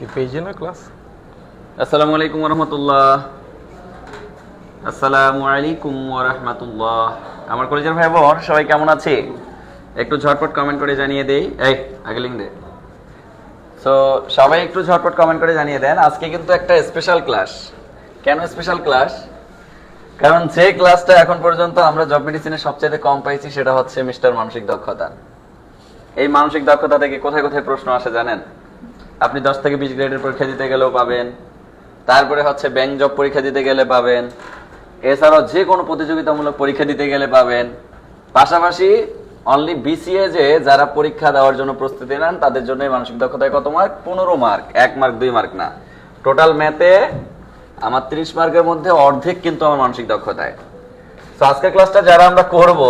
কি পেজে না ক্লাস? আসসালামু আলাইকুম ওয়া রাহমাতুল্লাহ। আসসালামু আলাইকুম ওয়া রাহমাতুল্লাহ। আমার কলেজের ভাই বোন সবাই কেমন আছে? একটু ঝটপট কমেন্ট করে জানিয়ে দেই। এই আগে লিংক দে। সো সবাই একটু ঝটপট কমেন্ট করে জানিয়ে দেন। আজকে কিন্তু একটা স্পেশাল ক্লাস। কেন স্পেশাল ক্লাস? কারণ যে ক্লাসটা এখন পর্যন্ত আমরা জব মেডিসিনে সবচেয়ে কম পাইছি সেটা হচ্ছে মিস্টার মানসিক দক্ষতা। এই মানসিক দক্ষতা থেকে কোথায় কোথায় প্রশ্ন আসে জানেন? আপনি 10 থেকে 20 গ্রেডের পরীক্ষা দিতে গেলেও পাবেন, তারপরে হচ্ছে ব্যাংক জব পরীক্ষা দিতে গেলে পাবেন, এছাড়াও যে কোনো প্রতিযোগিতামূলক পরীক্ষা দিতে গেলে পাবেন। পাশাপাশি অনলি বিসিএ যে যারা পরীক্ষা দেওয়ার জন্য প্রস্তুতি নেন তাদের জন্য মানসিক দক্ষতায় কত মার্ক? 15 মার্ক। 1 মার্ক 2 মার্ক না, টোটাল ম্যাথে আমার 30 মার্কের মধ্যে অর্ধেক কিন্তু আমার মানসিক দক্ষতায়। তো আজকের ক্লাসটা যারা আমরা করব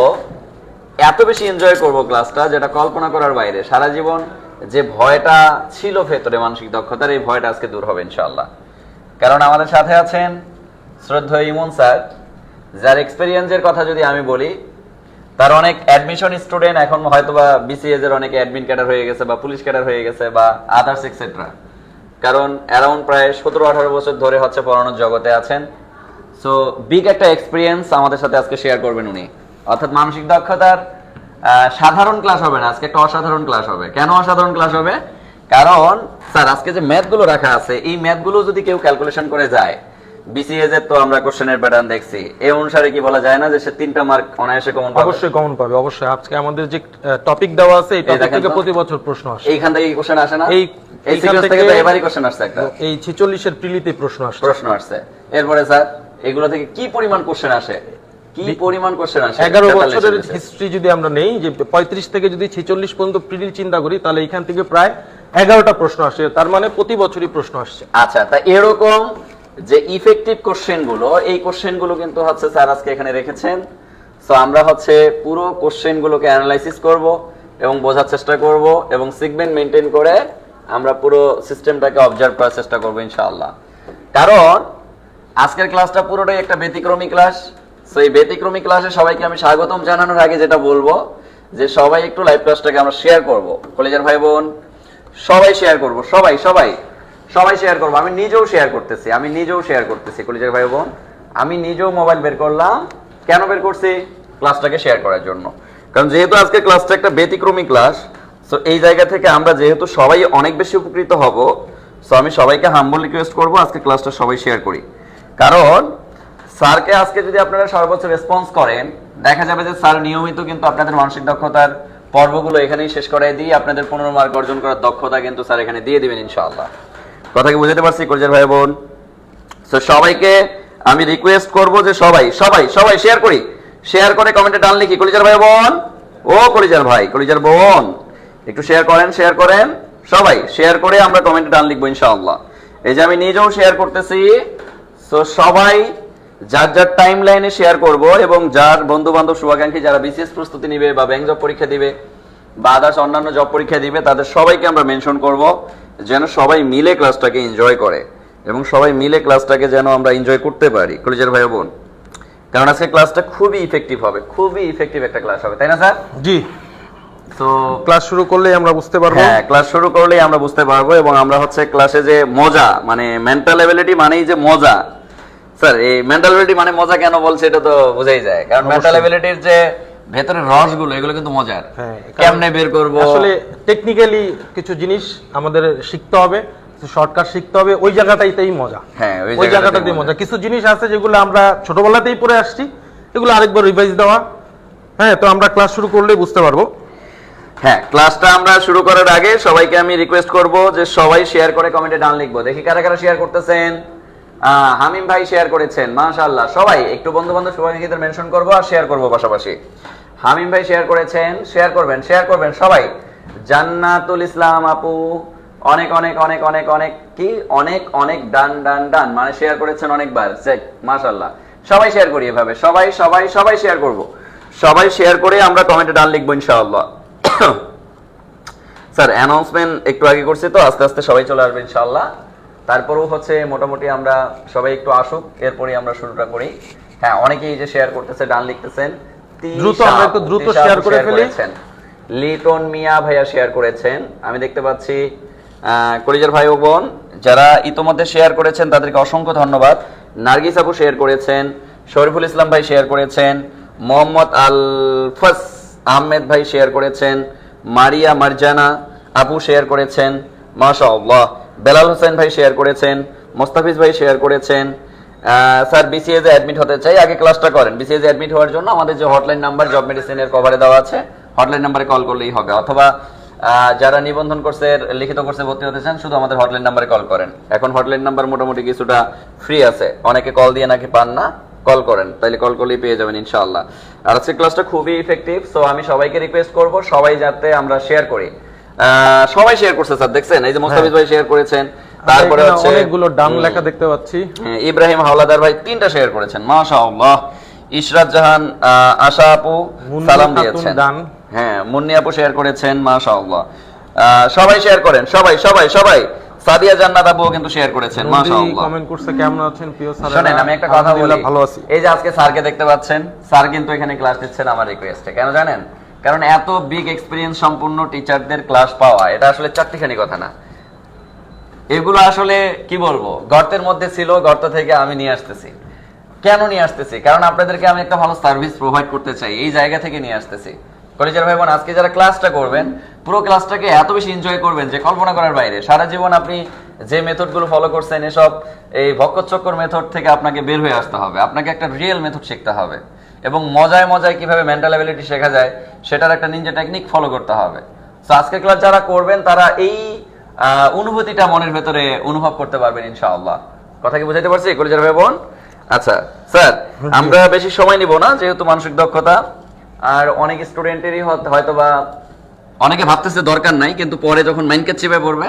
এত বেশি এনজয় করব ক্লাসটা, যেটা কল্পনা করার বাইরে। সারা জীবন যে ভয়টা ছিল ভেতরে মানসিক দক্ষতার, এই ভয়টা আজকে দূর হবে ইনশাআল্লাহ। কারণ আমাদের সাথে আছেন শ্রদ্ধেয় ইমন স্যার, যার এক্সপেরিয়েন্সের কথা যদি আমি বলি, তার অনেক অ্যাডমিশন স্টুডেন্ট এখন হয়তোবা বিসিএস এর অনেকে অ্যাডমিন ক্যাডার হয়ে গেছে বা পুলিশ ক্যাডার হয়ে গেছে বা আদার্স এক্সেট্রা। কারণ অ্যারাউন্ড প্রায় 17-18 বছর ধরে হচ্ছে পড়ানোর জগতে আছেন। সো বিগ একটা এক্সপিরিয়েন্স আমাদের সাথে আজকে শেয়ার করবেন উনি। অর্থাৎ মানসিক দক্ষতার সাধারণ ক্লাস হবে না, আজকে একটা অসাধারণ ক্লাস হবে। কেন অসাধারণ ক্লাস হবে? কারণ স্যার আজকে যে ম্যাথগুলো রাখা আছে, এই ম্যাথগুলো যদি কেউ ক্যালকুলেশন করে যায়, বিসিএস এর তো আমরা কোশ্চেনের প্যাটার্ন দেখছি, এই অনুসারে কি বলা যায় না যে সে 3টা মার্ক অনায়াসে কমন পাবে? অবশ্যই কমন পাবে, অবশ্যই। আজকে আমাদের যে টপিক দেওয়া আছে এই টপিক থেকে প্রতি বছর প্রশ্ন আসে। এইখান থেকে কোশ্চেন আসে না? এই সিরিয়াস থেকে তো এবারই কোশ্চেন আসছে একটা। এই 46 এর প্রিলিতে প্রশ্ন আসছে। এরপরে স্যার এগুলো থেকে কি পরিমাণ কোশ্চেন আসে? কি পরিমাণ কোশ্চেন আসে? 11 বছরের হিস্ট্রি যদি আমরা নেই, যে 35 থেকে যদি 46 পর্যন্ত প্রিলি চিন্তা করি, তাহলে এখান থেকে প্রায় 11টা প্রশ্ন আসে। তার মানে প্রতি বছরই প্রশ্ন আসছে। আচ্ছা, তা এরকম যে ইফেক্টিভ কোশ্চেন গুলো, এই কোশ্চেন গুলো কিন্তু হচ্ছে স্যার আজকে এখানে রেখেছেন। সো আমরা হচ্ছে পুরো কোশ্চেন গুলোকে অ্যানালাইসিস করব এবং বোঝার চেষ্টা করব এবং সিগমেন্ট মেইনটেইন করে আমরা পুরো সিস্টেমটাকে অবজার্ভ করার চেষ্টা করব ইনশাআল্লাহ। কারণ আজকের ক্লাসটা পুরোটাই একটা ব্যতিক্রমী ক্লাস। সো এই ব্যতিক্রমী ক্লাসে সবাইকে আমি স্বাগতম জানানোর আগে যেটা বলবো যে সবাই একটু লাইভ ক্লাসটাকে আমরা শেয়ার করব। কলেজের ভাই বোন সবাই শেয়ার করব, সবাই সবাই সবাই শেয়ার করবো। আমি নিজেও শেয়ার করতেছি কলেজের ভাই বোন। আমি নিজেও মোবাইল বের করলাম। কেন বের করছি? ক্লাসটাকে শেয়ার করার জন্য। কারণ যেহেতু আজকে ক্লাসটা একটা ব্যতিক্রমী ক্লাস, সো এই জায়গা থেকে আমরা যেহেতু সবাই অনেক বেশি উপকৃত হব, সো আমি সবাইকে হাম্বল রিকোয়েস্ট করবো আজকে ক্লাসটা সবাই শেয়ার করি। কারণ স্যারকে আজকে যদি আপনারা সর্বোচ্চ রেসপন্স করেন, দেখা যাবে যে স্যার নিয়মিত কিন্তু আপনাদের মানসিক দক্ষতার পর্বগুলো এখানেই শেষ করাই দিয়ে আপনাদের 15 মার্ক অর্জন করার দক্ষতা কিন্তু স্যার এখানে দিয়ে দিবেন ইনশাআল্লাহ। কথা কি বুঝতে পারছি কলেজের ভাই বোন? সো সবাইকে আমি রিকোয়েস্ট করব যে সবাই সবাই সবাই শেয়ার করি। শেয়ার করে কমেন্টে ডান লিখি কলেজের ভাই বোন, ও কলেজের ভাই, কলেজের বোন একটু শেয়ার করেন সবাই। শেয়ার করে আমরা কমেন্টে ডান লিখবো ইনশাআল্লাহ। এই যে আমি নিজেও শেয়ার করতেছি। সো সবাই যার যার টাইম লাইনে শেয়ার করব এবং যার বন্ধু বান্ধব শুভাকাঙ্ক্ষী যারা বিসিএস প্রস্তুতি নিবে বা ব্যাংক জব পরীক্ষা দিবে বা আদার্স অন্যান্য জব পরীক্ষা দিবে, তাদের সবাইকে আমরা মেনশন করব যেন সবাই মিলে ক্লাসটাকে এনজয় করে এবং সবাই মিলে ক্লাসটাকে যেন আমরা এনজয় করতে পারি কলেজের ভাই বোন। কারণ আজকে ক্লাসটা খুবই ইফেক্টিভ হবে, খুবই ইফেক্টিভ একটা ক্লাস হবে, তাই না স্যার? জি। তো ক্লাস শুরু করলেই আমরা বুঝতে পারবো। হ্যাঁ, ক্লাস শুরু করলেই আমরা বুঝতে পারবো এবং আমরা হচ্ছে ক্লাসে যে মজা, মানে মেন্টাল এবিলিটি মানেই যে মজা। স্যার এই মেন্টাল এবিলিটি মানে মজা কেন বলছে এটা তো বোঝাই যায়। কারণ মেন্টাল এবিলিটির যে ভেতরের রসগুলো এগুলো কিন্তু মজার। কেমনে বের করব, আসলে টেকনিক্যালি কিছু জিনিস আমাদের শিখতে হবে, শর্টকাট শিখতে হবে, ওই জায়গাটাইতেই মজা। হ্যাঁ, ওই জায়গাটাতেই মজা। কিছু জিনিস আছে যেগুলো আমরা ছোটবেলাতেই পড়ে আসছি, এগুলো আরেকবার রিভাইজ দেওয়া। হ্যাঁ, তো আমরা ক্লাস শুরু করলেই বুঝতে পারবো। হ্যাঁ, ক্লাসটা আমরা শুরু করার আগে সবাইকে আমি রিকোয়েস্ট করব যে সবাই শেয়ার করে কমেন্টে ডান লিখবো। দেখি কারা কারা শেয়ার করতেছেন। হামিম ভাই শেয়ার করেছেন, মাশাআল্লাহ। সবাই একটু বন্ধু বান্ধব শুভাকাঙ্ক্ষীদের মেনশন করব আর শেয়ার করব পাশাপাশি। হামিম ভাই শেয়ার করেছেন, শেয়ার করবেন সবাই। জান্নাতুল ইসলাম আপু অনেক অনেক অনেক অনেক অনেক কি অনেক অনেক ডান ডান ডান, মানে শেয়ার করেছেন অনেকবার। মাশাআল্লাহ, সবাই শেয়ার করি এভাবে, সবাই সবাই সবাই শেয়ার করব। সবাই শেয়ার করে আমরা কমেন্টে ডান লিখবো ইনশাআল্লাহ। স্যার অ্যানাউন্সমেন্ট একটু আগে করছি তো, আস্তে আস্তে সবাই চলে আসবে ইনশাআল্লাহ। তারপরেও হচ্ছে মোটামুটি আমরা সবাই একটু আসুক, এরপরে আমরা শুরুটা করি। হ্যাঁ, অনেকেই যে শেয়ার করতেছে, ডান লিখতেছেন। আমরা একটু দ্রুত শেয়ার করে ফেলি। লিটন মিয়া ভাইয়া শেয়ার করেছেন, আমি দেখতে পাচ্ছি। কলিজার ভাই ও বোন যারা ইতোমধ্যে শেয়ার করেছেন তাদেরকে অসংখ্য ধন্যবাদ। নার্গিস আপু শেয়ার করেছেন, শরীফুল ইসলাম ভাই শেয়ার করেছেন, মোহাম্মদ আলফাস আহমেদ ভাই শেয়ার করেছেন, মারিয়া মারজানা আপু শেয়ার করেছেন, মাশাআল্লাহ। বেলাল হোসেন ভাই শেয়ার করেছেন, মোস্তাফিজ ভাই শেয়ার করেছেন। স্যার বিসিএস এ অ্যাডমিট হতে চাই, আগে ক্লাসটা করেন। বিসিএস এ অ্যাডমিট হওয়ার জন্য আমাদের যে হটলাইন নাম্বার জব মেডিসিনের কভারে দেওয়া আছে, হটলাইন নাম্বারে কল করলেই হবে, অথবা যারা নিবন্ধন কোর্সের লিখিত কোর্সে ভর্তি হতে চান শুধু আমাদের হটলাইন নাম্বারে কল করেন। এখন হটলাইন নাম্বার মোটামুটি কিছুটা ফ্রি আছে, অনেকে কল দিয়ে নাকি পান না, কল করেন, তাইলে কল করলেই পেয়ে যাবেন ইনশাআল্লাহ। আর আজকের ক্লাসটা খুবই ইফেক্টিভ, সো আমি সবাইকে রিকোয়েস্ট করব সবাই যাতে আমরা শেয়ার করি। সবাই শেয়ার করছে স্যার, দেখছেন এই যে মোস্তাফিজ ভাই শেয়ার করেছেন, তারপরে হচ্ছে অনেকগুলো ডান লেখা দেখতে পাচ্ছি। ইব্রাহিম হাওলাদার ভাই 3টা শেয়ার করেছেন, মাশাআল্লাহ। ইশরাত জাহান আশা আপু সালাম দিয়েছেন, হ্যাঁ মুন্নি আপু শেয়ার করেছেন, মাশাআল্লাহ। সবাই শেয়ার করেন, সবাই সবাই সবাই। সাদিয়া জান্নাত আপু কিন্তু শেয়ার করেছেন, মাশাআল্লাহ। কমেন্ট করছে কেমন আছেন প্রিয় স্যার। শুনেন আমি একটা কথা বলি, ভালো আছি। এই যে আজকে স্যারকে দেখতে পাচ্ছেন, স্যার কিন্তু এখানে ক্লাস দিচ্ছেন আমার রিকোয়েস্টে। কেন জানেন? কারণ এত বিগ এক্সপেরিয়েন্স সম্পূর্ণ টিচারদের ক্লাস পাওয়া এটা আসলে চারটিখানি কথা না। এগুলো আসলে কি বলবো, গর্তের মধ্যে ছিল, গর্ত থেকে আমি নিয়ে আসতেছি। কেন নিয়ে আসতেছি? কারণ আপনাদেরকে আমি একটা ভালো সার্ভিস প্রোভাইড করতে চাই, এই জায়গা থেকে নিয়ে আসতেছি। কলেজের ভাই বোন আজকে যারা ক্লাসটা করবেন, পুরো ক্লাসটাকে এত বেশি এনজয় করবেন যে কল্পনা করার বাইরে। সারা জীবন আপনি যে মেথডগুলো ফলো করছেন, এসব এই ভক্কচক্কর মেথড থেকে আপনাকে বের হয়ে আসতে হবে, আপনাকে একটা রিয়েল মেথড শিখতে হবে, এবং মজায় মজায় কিভাবে মেন্টাল অ্যাবিলিটি শেখা যায় সেটার একটা নিনজা টেকনিক ফলো করতে হবে। তো আজকের ক্লাস যারা করবেন তারা এই অনুভূতিটা মনের ভেতরে অনুভব করতে পারবেন ইনশাআল্লাহ। কথা কি বুঝাইতে পারছি কলেজের ভাই বোন? আচ্ছা স্যার, আমরা বেশি সময় নিব না, যেহেতু মানসিক দক্ষতা আর অনেক স্টুডেন্টেরই হয়তো বা অনেকে ভাবতেছে দরকার নাই, কিন্তু পরে যখন মাইন্ডকে চেপে পড়বে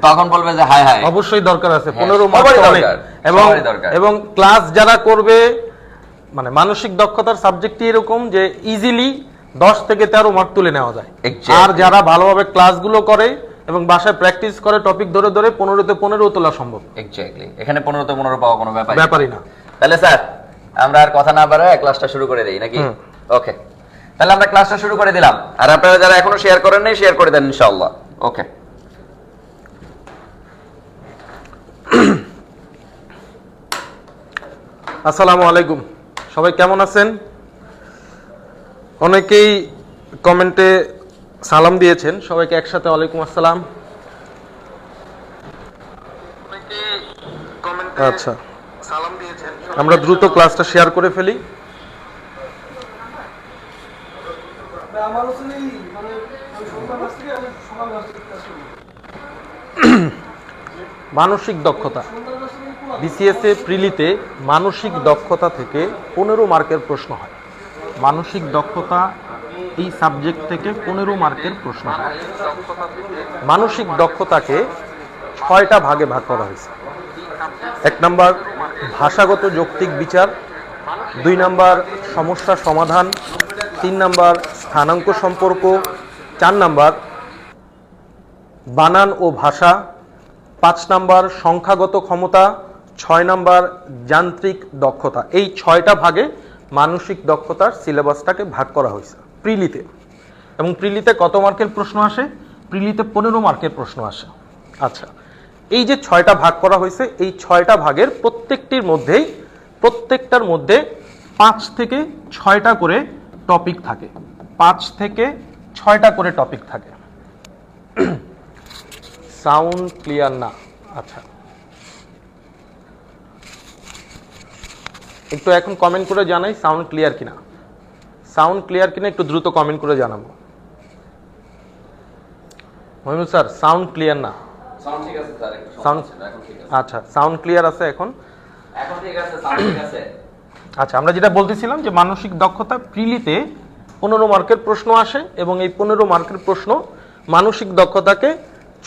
তখন বলবে যে হায় হায় অবশ্যই দরকার আছে। 15 সবারই মার্ক দরকার, সবারই দরকার। এবং ক্লাস যারা করবে, মানে মানসিক দক্ষতার সাবজেক্টটি এরকম যে ইজিলি 10 থেকে 13 মার্ক তুলে নেওয়া যায়। আর যারা ভালোভাবে ক্লাসগুলো করে এবং বাসায় প্র্যাকটিস করে টপিক ধরে ধরে 15 তে 15 তোলা সম্ভব। এক্স্যাক্টলি, এখানে 15 তে 15 পাওয়া কোনো ব্যাপারই না। তাহলে স্যার আমরা আর কথা না বাড়ায় ক্লাসটা শুরু করে দেই নাকি? ওকে, তাহলে আমরা ক্লাসটা শুরু করে দিলাম। আর আপনারা যারা এখনো শেয়ার করেন নাই শেয়ার করে দেন ইনশাআল্লাহ। ওকে, আসসালামু আলাইকুম, সবাই কেমন আছেন? অনেকেই কমেন্টে সালাম দিয়েছেন, সবাইকে একসাথে ওয়ালাইকুম আসসালাম। আচ্ছা, আমরা দ্রুত ক্লাসটা শেয়ার করে ফেলি। মানসিক দক্ষতা, বিসিএস এ প্রিলিতে মানসিক দক্ষতা থেকে 15 মার্কের প্রশ্ন হয়। মানসিক দক্ষতা এই সাবজেক্ট থেকে 15 মার্কের প্রশ্ন হয়। মানসিক দক্ষতাকে 6টা ভাগে ভাগ করা হয়েছে। 1 নাম্বার ভাষাগত যৌক্তিক বিচার, 2 নাম্বার সমস্যা সমাধান, 3 নাম্বার স্থানাঙ্ক সম্পর্ক, 4 নাম্বার বানান ও ভাষা, 5 নাম্বার সংখ্যাগত ক্ষমতা, 6 নাম্বার যান্ত্রিক দক্ষতা। এই 6টা ভাগে মানসিক দক্ষতার সিলেবাসটাকে ভাগ করা হয়েছে প্রিলিতে। এবং প্রিলিতে কত মার্কের প্রশ্ন আসে? প্রিলিতে 15 মার্কের প্রশ্ন আসে। আচ্ছা, এই যে 6টা ভাগ করা হয়েছে, এই 6টা ভাগের প্রত্যেকটার মধ্যে 5 থেকে 6টা করে টপিক থাকে। 5 থেকে 6টা করে টপিক থাকে। সাউন্ড ক্লিয়ার না? আচ্ছা, একটু এখন কমেন্ট করে জানাই সাউন্ড ক্লিয়ার কিনা। সাউন্ড ক্লিয়ার কিনা একটু দ্রুত কমেন্ট করে জানাবো। মহিমুল স্যার, সাউন্ড ক্লিয়ার না? সাউন্ড ঠিক আছে স্যার, সাউন্ড ঠিক আছে। আচ্ছা, সাউন্ড ক্লিয়ার আছে এখন? এখন ঠিক আছে, সাউন্ড ঠিক আছে। আচ্ছা, আমরা যেটা বলতেছিলাম যে মানসিক দক্ষতা প্রিলিতে 15 মার্কের প্রশ্ন আসে, এবং এই 15 মার্কের প্রশ্ন মানসিক দক্ষতাকে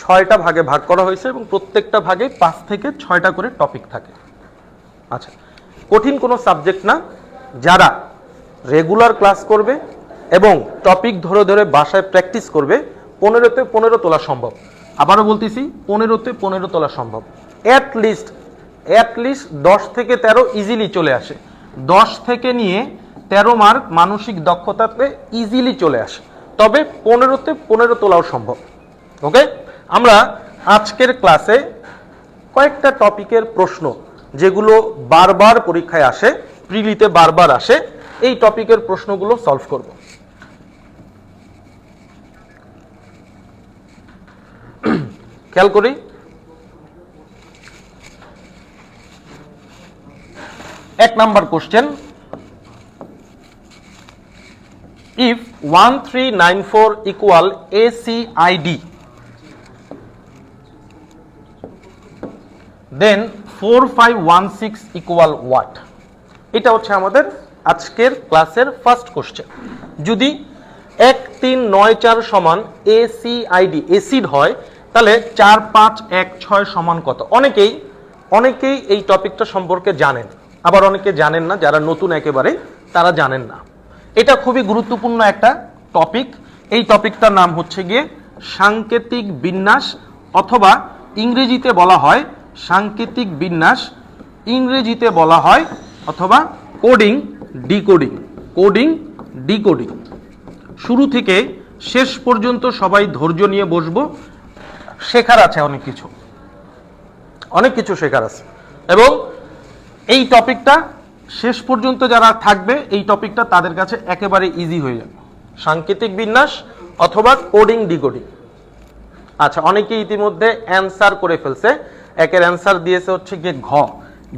6টা ভাগে ভাগ করা হয়েছে, এবং প্রত্যেকটা ভাগে 5 থেকে 6টা করে টপিক থাকে। আচ্ছা, কঠিন কোনো সাবজেক্ট না। যারা রেগুলার ক্লাস করবে এবং টপিক ধরে ধরে বাসায় প্র্যাকটিস করবে, 15তে 15 তোলা সম্ভব। আবারও বলতেছি, 15তে 15 তোলা সম্ভব। অ্যাটলিস্ট 10 থেকে 13 ইজিলি চলে আসে। 10 থেকে নিয়ে 13 মার্ক মানসিক দক্ষতাতে ইজিলি চলে আসে, তবে 15তে 15 তোলাও সম্ভব। ওকে, আমরা আজকের ক্লাসে কয়েকটা টপিকের প্রশ্ন যেগুলো বারবার পরীক্ষায় আসে, প্রিলিতে বারবার আসে, এই টপিকের প্রশ্নগুলো সলভ করব। খেয়াল করি, এক number question, if 1394 equal ACID, then 4516 equal what? এটা হচ্ছে আমাদের আজকের ক্লাসের ফার্স্ট কোশ্চেন। যদি 1394 সমান ACID এসিড হয়, তাহলে 4516 সমান কত? অনেকেই এই টপিকটা সম্পর্কে জানেন, আবার অনেকে জানেন না, যারা নতুন একেবারে তারা জানেন না। এটা খুবই গুরুত্বপূর্ণ একটা টপিক। এই টপিকটার নাম হচ্ছে গিয়ে সাংকেতিক বিন্যাস, অথবা ইংরেজিতে বলা হয় সাংকেতিক বিন্যাস, ইংরেজিতে বলা হয় অথবা কোডিং ডিকোডিং। Coding decoding. শুরু থেকে শেষ পর্যন্ত সবাই ধৈর্য নিয়ে বসবো, শেখার আছে অনেক কিছু শেখার আছে, এবং এই টপিকটা শেষ পর্যন্ত যারা থাকবে এই টপিকটা তাদের কাছে একেবারে ইজি হয়ে যাবে। সাংকেতিক বিন্যাস অথবা কোডিং ডিকোডিং। আচ্ছা, অনেকে ইতিমধ্যে অ্যান্সার করে ফেলছে। একের অ্যান্সার দিয়েছে হচ্ছে গিয়ে ঘ,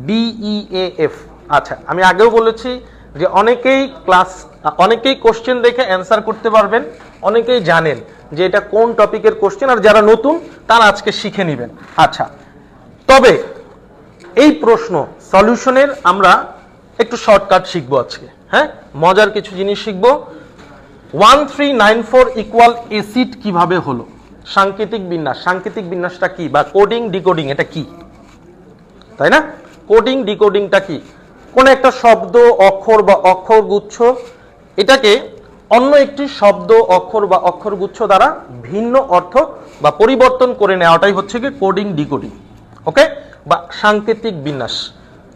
DEAF। আচ্ছা, আমি আগেও বলেছি যে অনেকেই কোশ্চেন দেখে অ্যান্সার করতে পারবেন, অনেকেই জানেন যে এটা কোন টপিকের কোশ্চেন, আর যারা নতুন তারা আজকে শিখে নেবেন। আচ্ছা, তবে এই প্রশ্ন সলিউশনের আমরা একটু শর্টকাট শিখবো আজকে। হ্যাঁ, মজার কিছু জিনিস শিখবো। 1394 ইকুয়াল এসিড কিভাবে হলো? সাংকেতিক বিন্যাস, সাংকেতিক বিন্যাসটা কি, বা কোডিং ডিকোডিং এটা কি, তাই না? কোডিং ডিকোডিংটা কি? কোন একটা শব্দ, অক্ষর বা অক্ষরগুচ্ছ, এটাকে অন্য একটি শব্দ, অক্ষর বা অক্ষরগুচ্ছ দ্বারা ভিন্ন অর্থ বা পরিবর্তন করে নেওয়াটাই হচ্ছে কি কোডিং ডিকোডিং। ওকে, বা সাংকেতিক বিন্যাস।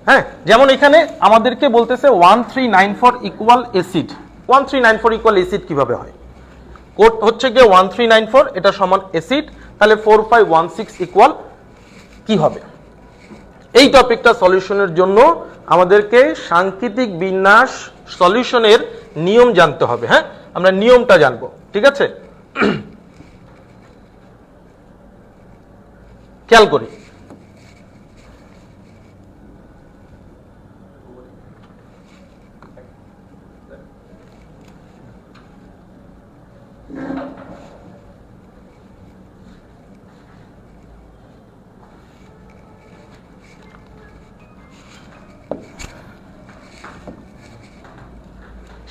হ্যাঁ, যেমন এখানে আমাদেরকে বলতেছে 1394 ইকুয়াল এসিড। 1394 ইকুয়াল এসিড কিভাবে হয়? কোড হচ্ছে গিয়ে 1394, এটা সমান এসিড, তাহলে 4516 ইকুয়াল কি হবে? এই টপিকটা সলিউশনের জন্য আমাদেরকে সাংকেতিক বিন্যাস সলিউশনের নিয়ম জানতে হবে। হ্যাঁ, আমরা নিয়মটা জানবো, ঠিক আছে? খেয়াল করি,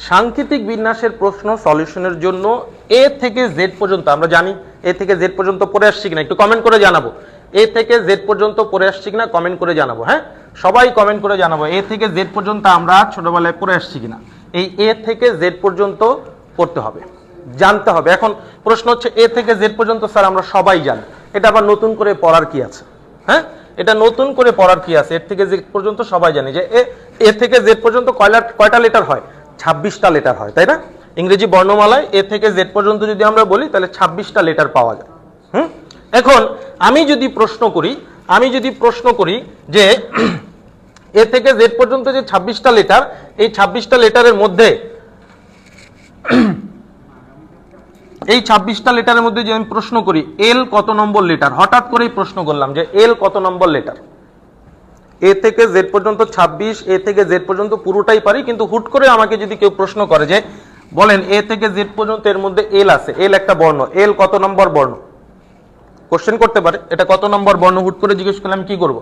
সাংকেতিক বিন্যাসের প্রশ্ন সলিউশনের জন্য এ থেকে জেড পর্যন্ত, আমরা জানি এ থেকে জেড পর্যন্ত পড়ে আসছি কিনা, একটু কমেন্ট করে জানাবো। এ থেকে জেড পর্যন্ত পড়ে আসছি কিনা কমেন্ট করে জানাবো। হ্যাঁ, সবাই কমেন্ট করে জানাবো এ থেকে জেড পর্যন্ত আমরা ছোটবেলায় পড়ে আসছি কিনা। এই এ থেকে জেড পর্যন্ত পড়তে হবে, জানতে হবে। এখন প্রশ্ন হচ্ছে এ থেকে জেড পর্যন্ত স্যার আমরা সবাই জানি, এটা আবার নতুন করে পড়ার কি আছে? হ্যাঁ, এটা নতুন করে পড়ার কি আছে? এর থেকে জেড পর্যন্ত সবাই জানি যে এ থেকে জেড পর্যন্ত কয়টা লেটার হয়? 26টা লেটার হয়, তাই না? ইংরেজি বর্ণমালায় এ থেকে জেড পর্যন্ত যদি আমরা বলি তাহলে 26টা লেটার পাওয়া যায়। এখন আমি যদি প্রশ্ন করি যে এ থেকে জেড পর্যন্ত যে 26টা লেটার, এই 26টা লেটারের মধ্যে যদি আমি প্রশ্ন করি এল কত নম্বর লেটার, হঠাৎ করেই প্রশ্ন করলাম যে এল কত নম্বর লেটার, এ থেকে জেড পর্যন্ত 26, এ থেকে জেড পর্যন্ত পুরোটাই পারি, কিন্তু হুট করে আমাকে যদি কেউ প্রশ্ন করে যে বলেন এ থেকে জেড পর্যন্ত এর মধ্যে এল আছে, এল একটা বর্ণ, এল কত নম্বর বর্ণ, কোশ্চেন করতে পারে এটা কত নম্বর বর্ণ, হুট করে জিজ্ঞেস করলে আমি কি করব?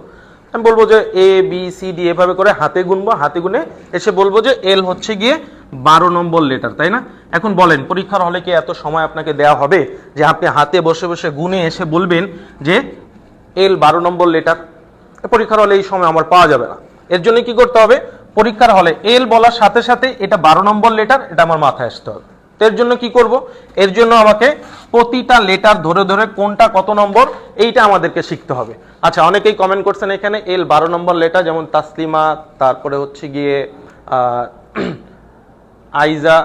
আমি বলবো যে এ বি সি ডি এভাবে করে হাতে গুনবো, হাতে গুনে এসে বলবো যে এল হচ্ছে গিয়ে 12 নম্বর লেটার, তাই না? এখন বলেন পরীক্ষার হলে কি এত সময় আপনাকে দেওয়া হবে যে আপনি হাতে বসে বসে গুনে এসে বলবেন যে এল 12 নম্বর লেটার? পরীক্ষার হলে এই সময় আমার পাওয়া যাবে না। এর জন্য কি করতে হবে? পরীক্ষার হলে এল বলার সাথে সাথে এটা 12 নম্বর লেটার, এটা আমার মাথায় আসতে হবে। এর জন্য কি করব? এর জন্য আমাকে প্রতিটা লেটার ধরে ধরে কোনটা কত নম্বর এইটা আমাদেরকে শিখতে হবে। আচ্ছা, অনেকেই কমেন্ট করছেন এখানে এল 12 নম্বর লেটার, যেমন তাসলিমা, তারপরে হচ্ছে গিয়ে আইজা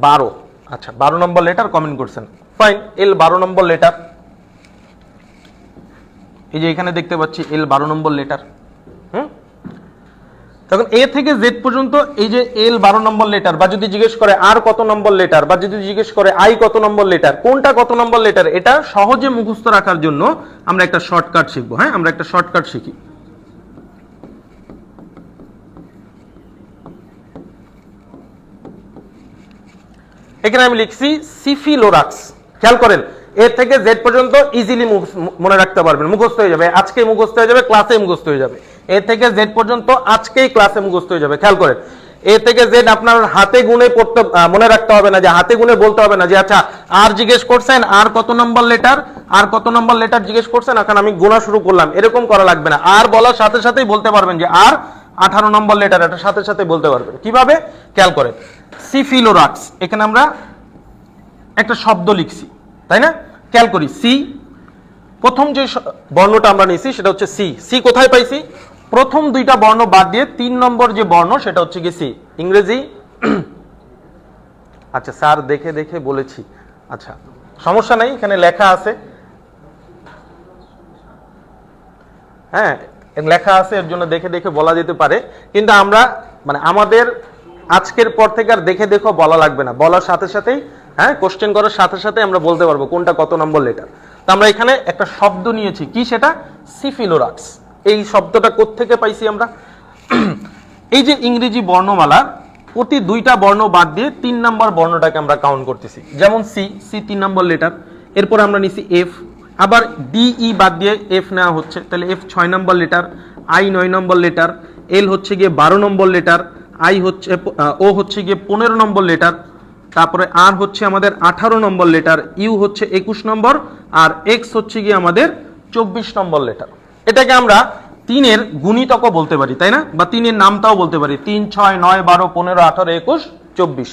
12। আচ্ছা, 12 নম্বর লেটার কমেন্ট করছেন, ফাইন, এল 12 নম্বর লেটার। এই যে এখানে দেখতে পাচ্ছি এল 12 নম্বর লেটার। তখন এ থেকে জেড পর্যন্ত এই যে এল 12 নম্বর লেটার, বা যদি জিজ্ঞেস করে আর কত নম্বর লেটার, বা যদি জিজ্ঞেস করে আই কত নম্বর লেটার, কোনটা কত নম্বর লেটার, এটা সহজে মুখস্থ রাখার জন্য আমরা একটা শর্টকাট শিখবো। হ্যাঁ, আমরা একটা শর্টকাট শিখি। এখানে আমি লিখছি সিফিলোরাক্স। খেয়াল করেন, এ থেকে জেড পর্যন্ত ইজিলি মনে রাখতে পারবেন, মুখস্থ হয়ে যাবে, আজকে মুখস্থ হয়ে যাবে, ক্লাসে মুখস্থ হয়ে যাবে। এ থেকে জেড পর্যন্ত আজকেই ক্লাসে মুখস্থ হয়ে যাবে। খেয়াল করেন, এ থেকে জেড আপনার হাতে গুনে পড়তে মনে রাখতে হবে না, যে হাতে গুনে বলতে হবে না যে আচ্ছা আর জিজ্ঞেস করছেন আর কত নম্বর লেটার, আর কত নম্বর লেটার জিজ্ঞেস করছেন, এখন আমি গোনা শুরু করলাম, এরকম করা লাগবে না। আর বলার সাথে সাথেই বলতে পারবেন যে আর 18 নম্বর লেটার, এটা সাথে সাথে বলতে পারবেন। কিভাবে? খেয়াল করেন, সিফিলোরাক্স, এখানে আমরা একটা শব্দ লিখছি, তাই না? খেয়াল করি, সি, প্রথম যে বর্ণটা আমরা নিয়েছি সেটা হচ্ছে সি। সি কোথায় পাইছি? প্রথম দুইটা বর্ণ বাদ দিয়ে 3 নম্বর যে বর্ণ সেটা হচ্ছে কি সি। ইংরেজি আচ্ছা স্যার দেখে দেখে বলেছি, আচ্ছা সমস্যা নাই, এখানে লেখা আছে। হ্যাঁ, লেখা আছে, এর জন্য দেখে দেখে বলা যেতে পারে, কিন্তু আমরা মানে আমাদের আজকের পর থেকে আর দেখে দেখো বলা লাগবে না, বলার সাথে সাথেই হ্যাঁ কোশ্চেন করার সাথে সাথে আমরা বলতে পারবো কোনটা কত নম্বর লেটার। তো আমরা এখানে একটা শব্দ নিয়েছি, কি সেটা? সিফিলোরাক্স। এই শব্দটা কোত্থেকে পাইছি আমরা? এই যে ইংরেজি বর্ণমালার প্রতি দুইটা বর্ণ বাদ দিয়ে 3 নম্বর বর্ণটাকে আমরা কাউন্ট করতেছি। যেমন সি, সি 3 নম্বর লেটার, এরপর আমরা নিছি এফ, আবার ডি ই বাদ দিয়ে এফ নেওয়া হচ্ছে, তাহলে এফ 6 নম্বর লেটার, আই 9 নম্বর লেটার, এল হচ্ছে গিয়ে 12 নম্বর লেটার, আই হচ্ছে ও হচ্ছে গিয়ে 15 নম্বর লেটার, তারপরে আর হচ্ছে আমাদের 18 নম্বর লেটার, ইউ হচ্ছে 21 নম্বর, আর এক্স হচ্ছে গিয়ে আমাদের 24 নম্বর লেটার। এটাকে আমরা 3-এর গুণিতকও বলতে পারি, তাই না? বা 3-এর নামটাও বলতে পারি, 3, 6, 9, 12, 15, 18, 21, 24।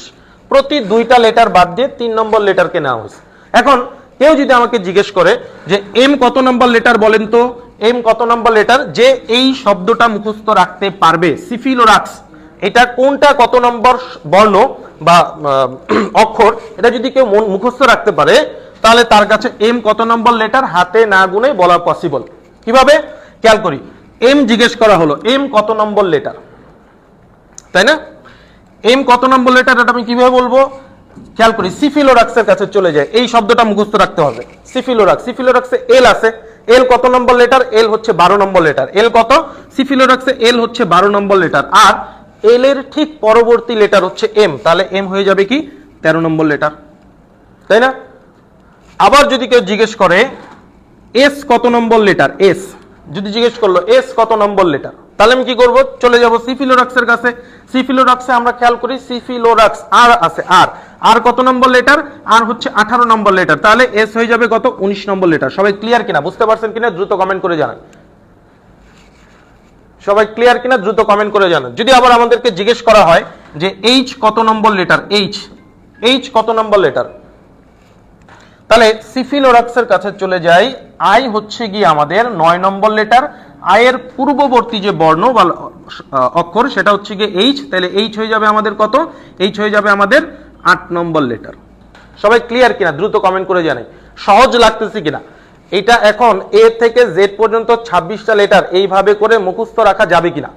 প্রতি দুইটা লেটার বাদ দিয়ে 3 নম্বর লেটারকে নেওয়া হয়েছে। এখন কেউ যদি আমাকে জিজ্ঞেস করে যে এম কত নম্বর লেটার বলেন তো, এম কত নম্বর লেটার, যে এই শব্দটা মুখস্থ রাখতে পারবে, সিফিলোরাক্স, এটা কোনটা কত নম্বর বর্ণ বা অক্ষর, এটা যদি কেউ মুখস্থ রাখতে পারে, তাহলে তার কাছে এম কত নম্বর লেটার হাতে না গুনে বলা পসিবল। কিভাবে? খেয়াল করি, এম জিজ্ঞেস করা হলো, এম কত নম্বর লেটার, তাই না? এম কত নম্বর লেটার, এটা আমি কিভাবে বলবো? খেয়াল করি, সিফিলোরাক্সের কাছে চলে যায়, এই শব্দটা মুখস্থ রাখতে হবে। সিফিলোরাক্স, সিফিলোরাক্সে এল আছে, এল কত নম্বর লেটার? এল হচ্ছে 12 নম্বর লেটার। এল কত? সিফিলোরাক্সে এল হচ্ছে 12 নম্বর লেটার, আর এল এর ঠিক পরবর্তী লেটার হচ্ছে এম, তাহলে এম হয়ে যাবে কি 13 নম্বর লেটার, তাই না? আবার যদি কেউ জিজ্ঞেস করে এস কত নম্বর লেটার, এস যদি জিজ্ঞেস করলো এস কত নম্বর লেটার, তাহলে আমি কি করব? চলে যাব সিফিলোরাক্সের কাছে। সিফিলোরাক্সে আমরা খেয়াল করি, সিফিলোরাক্স আর আছে, আর আর কত নম্বর লেটার? আর হচ্ছে 18 নম্বর লেটার, তাহলে এস হয়ে যাবে কত? 19 নম্বর লেটার। সবাই ক্লিয়ার কিনা, বুঝতে পারছেন কিনা দ্রুত কমেন্ট করে জানান। সবাই ক্লিয়ার কিনা দ্রুত কমেন্ট করে জানান। যদি আবার আমাদেরকে জিজ্ঞেস করা হয় যে এইচ কত নম্বর লেটার, এইচ, এইচ কত নম্বর লেটার, তাহলে সিফিলোরাক্সের কাছে চলে যাই, আই হচ্ছে গিয়ে আমাদের 9 নম্বর লেটার, আয়ের পূর্ববর্তী যে বর্ণ বা অক্ষর সেটা হচ্ছে গিয়ে এইচ, তাহলে এইচ হয়ে যাবে আমাদের কত? এইচ হয়ে যাবে আমাদের 8 নম্বর লেটার। সবাই ক্লিয়ার কিনা দ্রুত কমেন্ট করে জানাই, সহজ লাগতেছে কিনা। এটা এখন এ থেকে জেড পর্যন্ত 26টা লেটার এইভাবে করে মুখস্থ রাখা যাবে কিনা?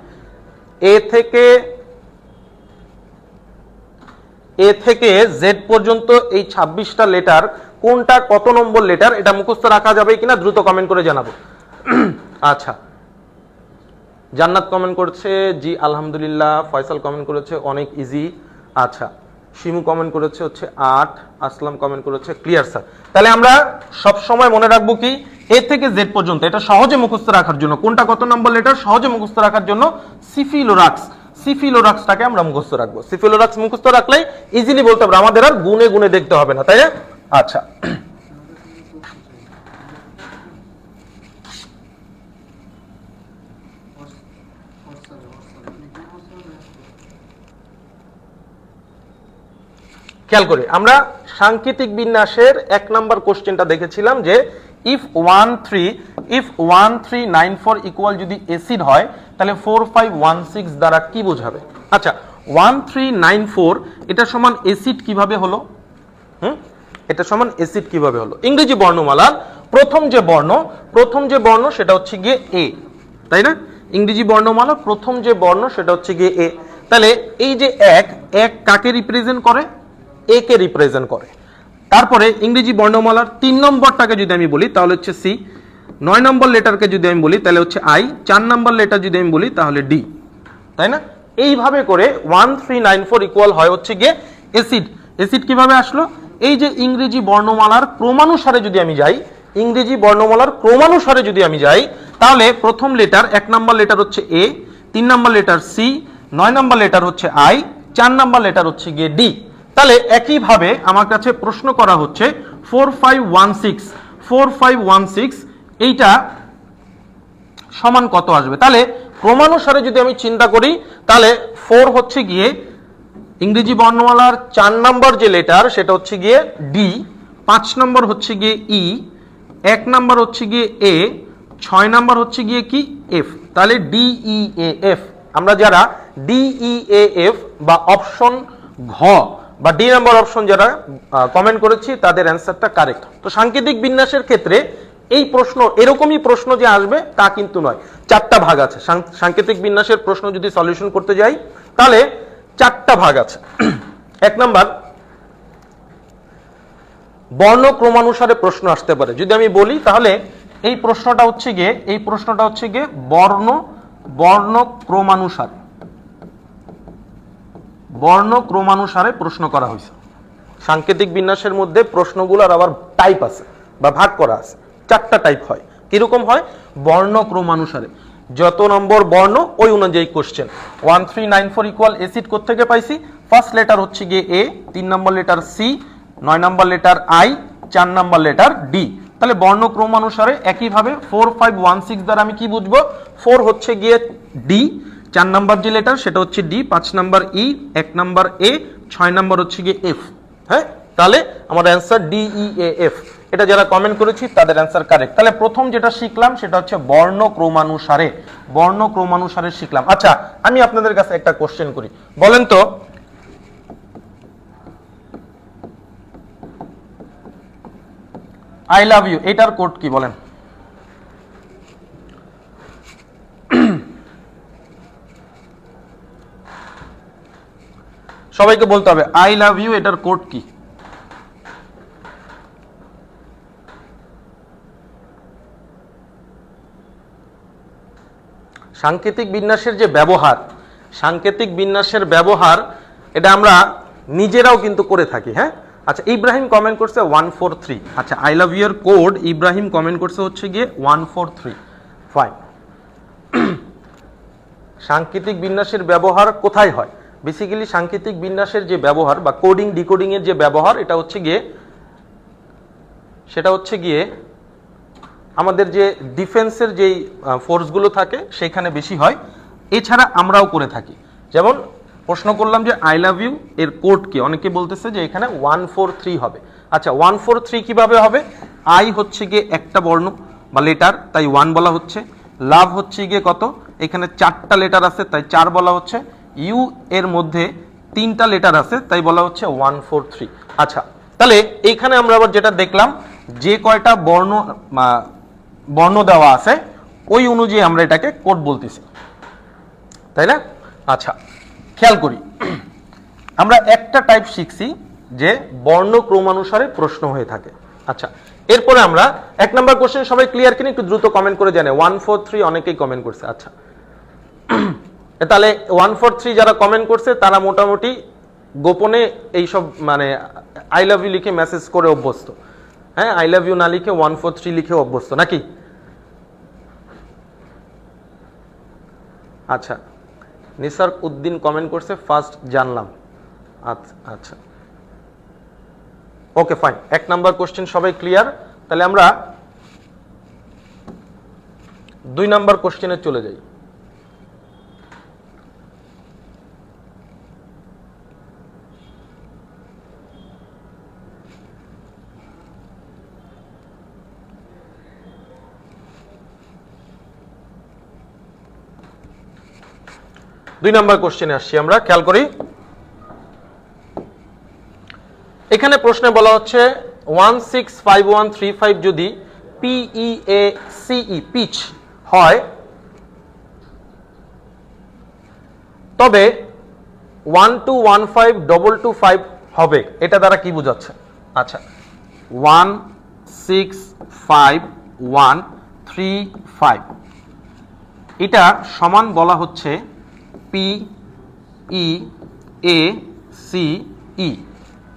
এ থেকে জেড পর্যন্ত এই 26টা লেটার কোনটা কত নম্বর লেটার, এটা মুখস্থ রাখা যাবে কিনা দ্রুত কমেন্ট করে জানাবো। আচ্ছা, জান্নাত কমেন্ট করছে জি আলহামদুলিল্লাহ, ফয়সাল কমেন্ট করেছে অনেক ইজি, আচ্ছা শিমু কমেন্ট করেছে হচ্ছে 8, আসলাম কমেন্ট করেছে ক্লিয়ার স্যার। তাহলে আমরা সব সময় মনে রাখবো কি, এ থেকে জেড পর্যন্ত এটা সহজে মুখস্থ রাখার জন্য, কোনটা কত নম্বর লেটার সহজে মুখস্থ রাখার জন্য সিফিলোরাক্স, সিফিলোরাক্সটাকে আমরা মুখস্থ রাখবো। সিফিলোরাক্স মুখস্থ রাখলেই ইজিলি বলতে পারবো, আমাদের আর গুনে গুনে দেখতে হবে না, তাই না? আচ্ছা, খেয়াল করি, আমরা সাংকেতিক বিন্যাসের 1 নম্বর কোশ্চেনটা দেখেছিলাম যে ইফ 1394 ইকুয়াল যদি এসিড হয় তাহলে 4516 দ্বারা কি বোঝাবে? আচ্ছা, 1394 এটা সমান এসিড কিভাবে হলো? এটা সমান এসিড কিভাবে হলো? ইংরেজি বর্ণমালার প্রথম যে বর্ণ সেটা হচ্ছে গিয়ে এ, তাই না? ইংরেজি বর্ণমালা প্রথম যে বর্ণ সেটা হচ্ছে গিয়ে এ। তাহলে এই যে এক কাকে রিপ্রেজেন্ট করে? এ কে রিপ্রেজেন্ট করে। তারপরে ইংরেজি বর্ণমালার 3 নম্বরটাকে যদি আমি বলি তাহলে হচ্ছে সি, 9 নম্বর লেটারকে যদি আমি বলি তাহলে হচ্ছে আই, 4 নম্বর লেটার যদি আমি বলি তাহলে ডি, তাই না? এইভাবে করে 1394 ইকুয়াল হয় হচ্ছে গিয়ে অ্যাসিড। অ্যাসিড কিভাবে আসলো? এই যে ইংরেজি বর্ণমালার ক্রমানুসারে যদি আমি যাই, তাহলে প্রথম লেটার 1 নম্বর লেটার হচ্ছে এ, 3 নম্বর লেটার সি, 9 নম্বর লেটার হচ্ছে আই, 4 নম্বর লেটার হচ্ছে গিয়ে ডি। তাহলে একইভাবে আমার কাছে প্রশ্ন করা হচ্ছে 4516 এইটা সমান কত আসবে? তাহলে ক্রমানুসারে যদি আমি চিন্তা করি তাহলে 4 হচ্ছে গিয়ে ইংরেজি বর্ণমালার 4 নম্বর যে লেটার সেটা হচ্ছে গিয়ে ডি, 5 নম্বর হচ্ছে গিয়ে ই, 1 নম্বর হচ্ছে গিয়ে এ, 6 নম্বর হচ্ছে গিয়ে কি এফ। তাহলে ডি ই এ এফ, আমরা যারা ডি ই এ এফ বা অপশন ঘ বা ডি নাম্বার অপশন যারা কমেন্ট করেছি তাদের অ্যান্সারটা কারেক্ট। তো সাংকেতিক বিন্যাসের ক্ষেত্রে এই প্রশ্ন এরকমই প্রশ্ন যে আসবে তা কিন্তু নয়, 4টা ভাগ আছে। সাংকেতিক বিন্যাসের প্রশ্ন যদি সলিউশন করতে যাই তাহলে 4টা ভাগ আছে। 1 নাম্বার, বর্ণ ক্রমানুসারে প্রশ্ন আসতে পারে। যদি আমি বলি তাহলে এই প্রশ্নটা হচ্ছে গিয়ে বর্ণ ক্রমানুসারে প্রশ্ন করা হয়েছে। সাংকেতিক বিন্যাসের মধ্যে প্রশ্নগুলোর আবার টাইপ আছে বা ভাগ করা আছে, 4টা টাইপ হয়। কিরকম হয়? বর্ণ ক্রমানুসারে, যত নম্বর বর্ণ ওই অনুযায়ী কোশ্চেন। 1394 ইকুয়াল অ্যাসিড কোত্থেকে পাইছি? ফার্স্ট লেটার হচ্ছে গিয়ে এ, 3 নম্বর লেটার সি, 9 নম্বর লেটার আই, 4 নম্বর লেটার ডি। তাহলে বর্ণ ক্রমানুসারে একইভাবে 4516 দ্বারা আমি কি বুঝবো? 4 হচ্ছে গিয়ে ডি, 4 নম্বর যে লেটার সেটা হচ্ছে ডি, 5 নম্বর ই, 1 নম্বর এ, 6 নম্বর হচ্ছে গিয়ে এফ। হ্যাঁ, তাহলে আমার answer D E A F. এটা যারা কমেন্ট করেছি তাদের অ্যান্সার কারেক্ট। তাহলে প্রথম যেটা শিখলাম সেটা হচ্ছে বর্ণ ক্রমানুসারে শিখলাম। আচ্ছা, আমি আপনাদের কাছে একটা কোশ্চেন করি, বলেন তো আই লাভ ইউ এটার কোড কি বলেন? সবাইকে বলতে হবে আই লাভ ইউ এটার কোড কি? সাংকেতিক বিন্যাসের ব্যবহার এটা আমরা নিজেরাও কিন্তু করে থাকি। হ্যাঁ, আচ্ছা, ইব্রাহিম কমেন্ট করছে 143। আচ্ছা, আই লাভ ইউ এর কোড ইব্রাহিম কমেন্ট করছে হচ্ছে গিয়ে 143। ফাইন। সাংকেতিক বিন্যাসের ব্যবহার কোথায় হয়? বেসিক্যালি সাংকেতিক বিন্যাসের যে ব্যবহার বা কোডিং ডিকোডিং এর যে ব্যবহার সেটা হচ্ছে গিয়ে আমাদের যে ডিফেন্সের যেই ফোর্সগুলো থাকে সেখানে বেশি হয়। এছাড়া আমরাও করে থাকি। যেমন প্রশ্ন করলাম যে আই লাভ ইউ এর কোড কি, অনেকে বলতেছে যে এখানে 143 হবে। আচ্ছা, 143 কিভাবে হবে? আই হচ্ছে গিয়ে একটা বর্ণ বা লেটার, তাই 1 বলা হচ্ছে। লাভ হচ্ছে গিয়ে কত? এখানে 4টা লেটার আছে তাই 4 বলা হচ্ছে। ইউ এর মধ্যে 3টা লেটার আছে তাই বলা হচ্ছে 143। আচ্ছা, তাহলে এইখানে আমরা আবার যেটা দেখলাম যে কয়টা বর্ণ দেওয়া আছে ওই অনুযায়ী আমরা এটাকে কোড বলতেছি, তাই না? আচ্ছা, খেয়াল করি, আমরা একটা টাইপ শিখছি যে বর্ণ ক্রমানুসারে প্রশ্ন হয়ে থাকে। আচ্ছা, এরপরে আমরা 1 নম্বর কোশ্চেন সবাই ক্লিয়ার কিনা একটু দ্রুত কমেন্ট করে জানে। 143 অনেকেই কমেন্ট করছে। আচ্ছা, তাহলে 143 যারা কমেন্ট করছে তারা মোটামুটি গোপনে এইসব মানে আই লাভ ইউ লিখে মেসেজ করে অভ্যস্ত। হ্যাঁ, আই লাভ ইউ না লিখে 143 লিখে অভ্যস্ত নাকি? আচ্ছা, নিসার উদ্দিন কমেন্ট করছে ফার্স্ট জানলাম। আচ্ছা আচ্ছা, ওকে ফাইন। 1 নাম্বার কোশ্চেন সবাই ক্লিয়ার। তাহলে আমরা 2 নাম্বার কোশ্চেনে চলে যাই। দুই নাম্বার কোশ্চেনে আসছি আমরা, খেয়াল করি। এখানে প্রশ্নে বলা হচ্ছে 165135 যদি PEACE পিচ হয়, তবে 1215225 হবে। এটা দ্বারা কি বোঝাচ্ছে? আচ্ছা, 1651135 এটা সমান বলা হচ্ছে PEACE,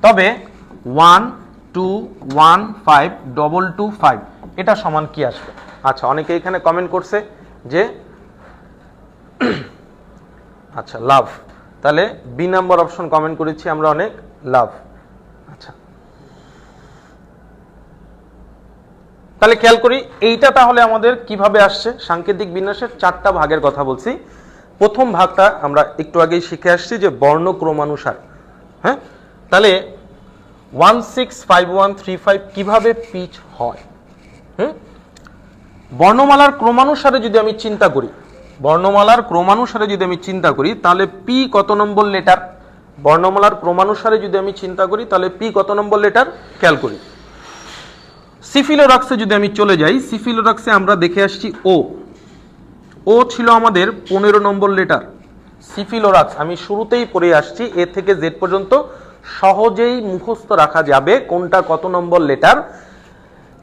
তবে 1215225 এটা সমান কি আসবে? আচ্ছা, অনেকে এখানে কমেন্ট করছে যে আচ্ছা লাভ, তাহলে বি নাম্বার অপশন কমেন্ট করেছি আমরা অনেক, লাভ। আচ্ছা, তাহলে খেয়াল করি এইটা তাহলে আমাদের কিভাবে আসছে। সাংকেতিক বিন্যাসের 4টা ভাগের কথা বলছি। প্রথম ভাগটা আমরা একটু আগেই শিখে আসছি যে বর্ণক্রমানুসার। হ্যাঁ, তাহলে 165135 কিভাবে পিচ হয়? বর্ণমালার ক্রমানুসারে যদি আমি চিন্তা করি, বর্ণমালার ক্রমানুসারে যদি আমি চিন্তা করি তাহলে পি কত নম্বর লেটার? বর্ণমালার ক্রমানুসারে যদি আমি চিন্তা করি তাহলে পি কত নম্বর লেটার খেয়াল করি। সিফিলোরাক্সে যদি আমি চলে যাই, সিফিলোরাক্সে আমরা দেখে আসছি ও, ও ছিল আমাদের 15 নম্বর লেটার। সিফিলোরাক্স আমি শুরুতেই পড়ে আসছি, এ থেকে জেড পর্যন্ত সহজেই মুখস্থ রাখা যাবে কোনটা কত নম্বর লেটার।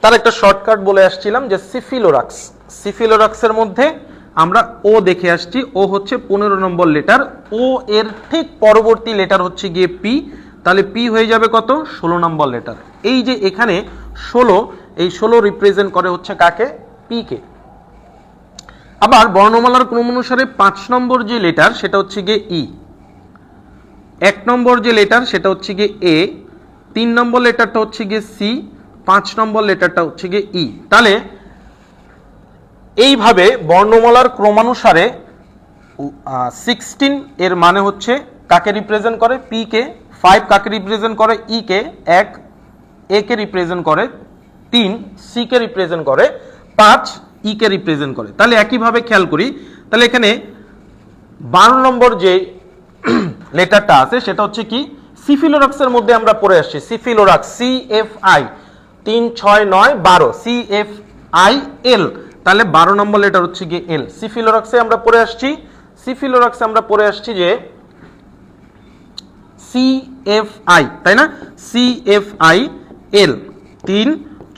তার একটা শর্টকাট বলে আসছিলাম যে সিফিলোরাক্স, সিফিলোরাক্সের মধ্যে আমরা ও দেখে আসছি, ও হচ্ছে 15 নম্বর লেটার। ও এর ঠিক পরবর্তী লেটার হচ্ছে গিয়ে পি, তাহলে পি হয়ে যাবে কত? 16 নম্বর লেটার। এই যে এখানে 16, এই 16 রিপ্রেজেন্ট করে হচ্ছে কাকে? P K. আবার বর্ণমালার ক্রম অনুসারে 5 নম্বর যে লেটার সেটা হচ্ছে গিয়ে ই, 1 নম্বর যে লেটার সেটা হচ্ছে গিয়ে এ, 3 নম্বর লেটারটা হচ্ছে গিয়ে সি, 5 নম্বর লেটারটা হচ্ছে গিয়ে ই। তাহলে এইভাবে বর্ণমালার ক্রমানুসারে 16 এর মানে হচ্ছে কাকে রিপ্রেজেন্ট করে? P K. 5 কাকে রিপ্রেজেন্ট করে? ই কে। 1 এ কে রিপ্রেজেন্ট করে, 3 সি কে রিপ্রেজেন্ট করে, 5 ই কে রিপ্রেজেন্ট করে। তাহলে একইভাবে খেয়াল করি, তাহলে এখানে 12 নম্বর যে লেটারটা আছে সেটা হচ্ছে কি? সিফিলোরাক্সের মধ্যে আমরা পড়ে আসছি সিফিলোরাক্স, CFI 3 6 9 12, CFIL, তাহলে 12 নম্বর লেটার হচ্ছে গিয়ে এল। সিফিলোরাক্সে আমরা পড়ে আসছি, সিফিলোরাক্সে আমরা পড়ে আসছি যে CFI, তাই না? CFIL 3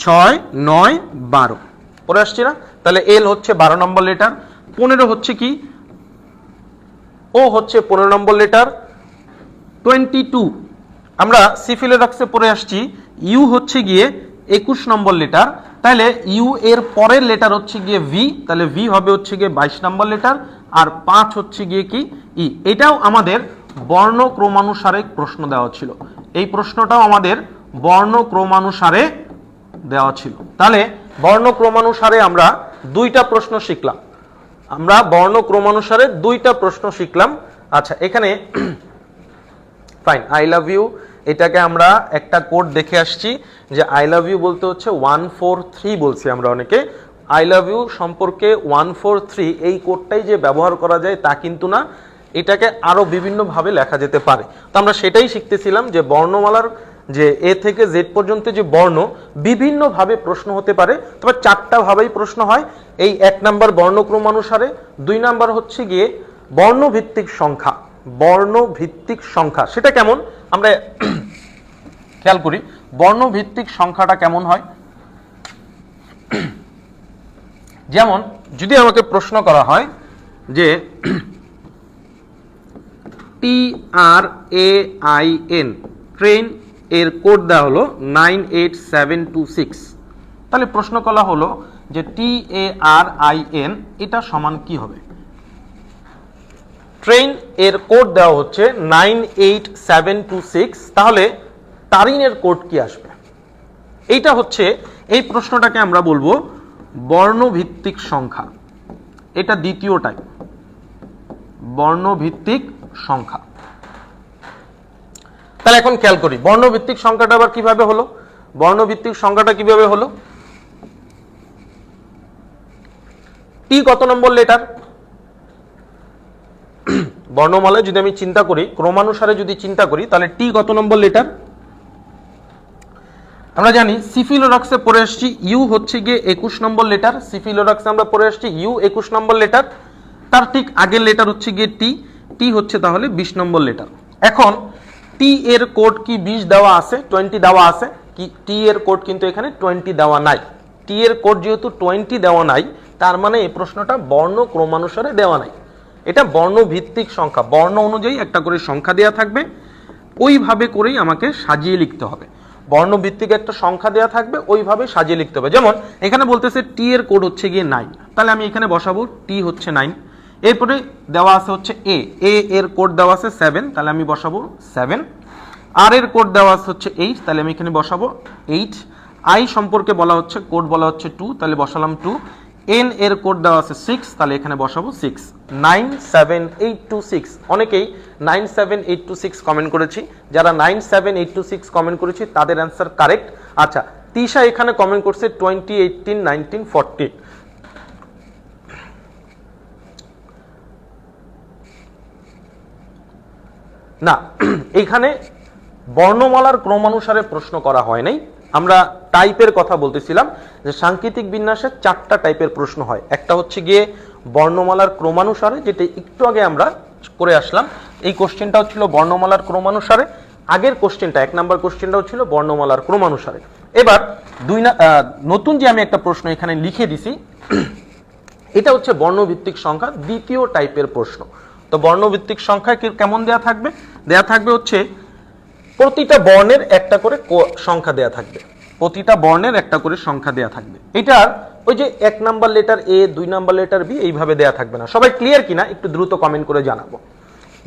6 9 12 পড়ে আসছি না? তাহলে এল হচ্ছে 12 নম্বর লেটার। 15 হচ্ছে কি? ও হচ্ছে 15 নম্বর লেটার। 22 আমরা সিফিলোরাক্সে পড়ে আসছি, ইউ হচ্ছে গিয়ে 21 নম্বর লেটার। তাহলে ইউ এর পরের লেটার হচ্ছে গিয়ে ভি, তাহলে ভি হবে হচ্ছে গিয়ে 22 নম্বর লেটার। আর 5 হচ্ছে গিয়ে কি? ই। এটাও আমাদের বর্ণ ক্রমানুসারে প্রশ্ন দেওয়া ছিল, এই প্রশ্নটাও আমাদের বর্ণ ক্রমানুসারে দেওয়া ছিল। তাহলে বর্ণ ক্রমানুসারে আমরা 2টা প্রশ্ন শিখলাম, আমরা বর্ণ ক্রমানুসারে 2টা প্রশ্ন শিখলাম। আচ্ছা, এখানে ফাইন, আই লাভ ইউ, এটাকে আমরা একটা কোড দেখে আসছি যে আই লাভ ইউ বলতে হচ্ছে 143 বলছি আমরা অনেকে। আই লাভ ইউ সম্পর্কে 143 এই কোডটাই যে ব্যবহার করা যায় তা কিন্তু না, এটাকে আরো বিভিন্নভাবে লেখা যেতে পারে। তো আমরা সেটাই শিখতেছিলাম যে বর্ণমালার যে এ থেকে জেড পর্যন্ত যে বর্ণ বিভিন্নভাবে প্রশ্ন হতে পারে, তবে 4টা ভাবেই প্রশ্ন হয়। এই 1 নাম্বার বর্ণক্রমানুসারে, 2 নাম্বার হচ্ছে গিয়ে বর্ণভিত্তিক সংখ্যা, বর্ণভিত্তিক সংখ্যা সেটা কেমন আমরা খেয়াল করি। বর্ণভিত্তিক সংখ্যাটা কেমন হয়? যেমন যদি আমাকে প্রশ্ন করা হয় যে TRAIN, ট্রেন এর কোড দেওয়া হলো 98726, তাহলে প্রশ্ন করা হলো যে TARIN এটা সমান কি হবে? ট্রেন এর কোড দেওয়া হচ্ছে 98726, তাহলে তারিনের কোড কি আসবে? এইটা হচ্ছে, এই প্রশ্নটাকে আমরা বলবো বর্ণভিত্তিক সংখ্যা। এটা দ্বিতীয় টাইপ, বর্ণভিত্তিক সংখ্যা। তাহলে এখন খেয়াল করি বর্ণভিত্তিক সংখ্যাটা আবার কিভাবে হলো? বর্ণভিত্তিক সংখ্যাটা কিভাবে হলো? টি কত নম্বর লেটার? বর্ণমালায় যদি আমি চিন্তা করি, ক্রমানুসারে যদি চিন্তা করি, তাহলে টি কত নম্বর লেটার? আমরা জানি সিফিলোরক্সে পড়ে আসছি ইউ হচ্ছে গিয়ে 21 নম্বর লেটার, সিফিলোরক্সে আমরা পড়ে আসছি ইউ 21 নম্বর লেটার, তার ঠিক আগের লেটার হচ্ছে গিয়ে টি, টি হচ্ছে তাহলে 20 নম্বর লেটার। এখন টি এর কোড কি 20 দেওয়া আছে, 20 দেওয়া আছে কি? টি এর কোড কিন্তু এখানে 20 দেওয়া নাই। টি এর কোড যেহেতু 20 দেওয়া নাই, তার মানে এই প্রশ্নটা বর্ণ ক্রমানুসারে দেওয়া নাই, এটা বর্ণ ভিত্তিক সংখ্যা, বর্ণ অনুযায়ী একটা করে সংখ্যা দেওয়া থাকবে, ওইভাবে করেই আমাকে সাজিয়ে লিখতে হবে। বর্ণভিত্তিক একটা সংখ্যা দেওয়া থাকবে, ওইভাবে সাজিয়ে লিখতে হবে। যেমন এখানে বলতেছে টি এর কোড হচ্ছে গিয়ে 9, তাহলে আমি এখানে বসাবো টি হচ্ছে 9। এরপরে দেওয়া আছে হচ্ছে এ, এ এর কোড দেওয়া আছে 7, তাহলে আমি বসাবো 7। আর এর কোড দেওয়া আছে হচ্ছে 8, তাহলে আমি এখানে বসাবো 8। আই সম্পর্কে বলা হচ্ছে, কোড বলা হচ্ছে 2, তাহলে বসালাম 2। এন এর কোড দেওয়া আছে 6, তাহলে এখানে বসাবো 6। 97826, অনেকেই 97826 কমেন্ট করেছি, যারা 97826 কমেন্ট করেছি তাদের অ্যান্সার কারেক্ট। আচ্ছা, তিশা এখানে কমেন্ট করছে 20, 18, 19, 40। না, এইখানে বর্ণমালার ক্রমানুসারে প্রশ্ন করা হয় নাই, আমরা টাইপের কথা বলতেছিলাম যে সাংকেতিক বিন্যাসে 4টা টাইপের প্রশ্ন হয়। একটা হচ্ছে গিয়ে বর্ণমালার ক্রমানুসারে, যেটা একটু আগে আমরা করে আসলাম, এই কোশ্চেনটাও ছিল বর্ণমালার ক্রমানুসারে। আগের কোশ্চেনটা 1 নাম্বার কোশ্চেনটাও ছিল বর্ণমালার ক্রমানুসারে। এবার নতুন যে আমি একটা প্রশ্ন এখানে লিখে দিছি, এটা হচ্ছে বর্ণভিত্তিক সংখ্যা, দ্বিতীয় টাইপের প্রশ্ন। তো বর্ণভিত্তিক সংখ্যা কেমন দেয়া থাকবে? দেয়া থাকবে হচ্ছে প্রতিটা বর্ণের একটা করে সংখ্যা দেয়া থাকবে, প্রতিটা বর্ণের একটা করে সংখ্যা দেয়া থাকবে। এটার ওই যে 1 number letter A, 2 number letter be, এইভাবে দেয়া থাকবে না। সবাই ক্লিয়ার কিনা একটু দ্রুত কমেন্ট করে জানাবো।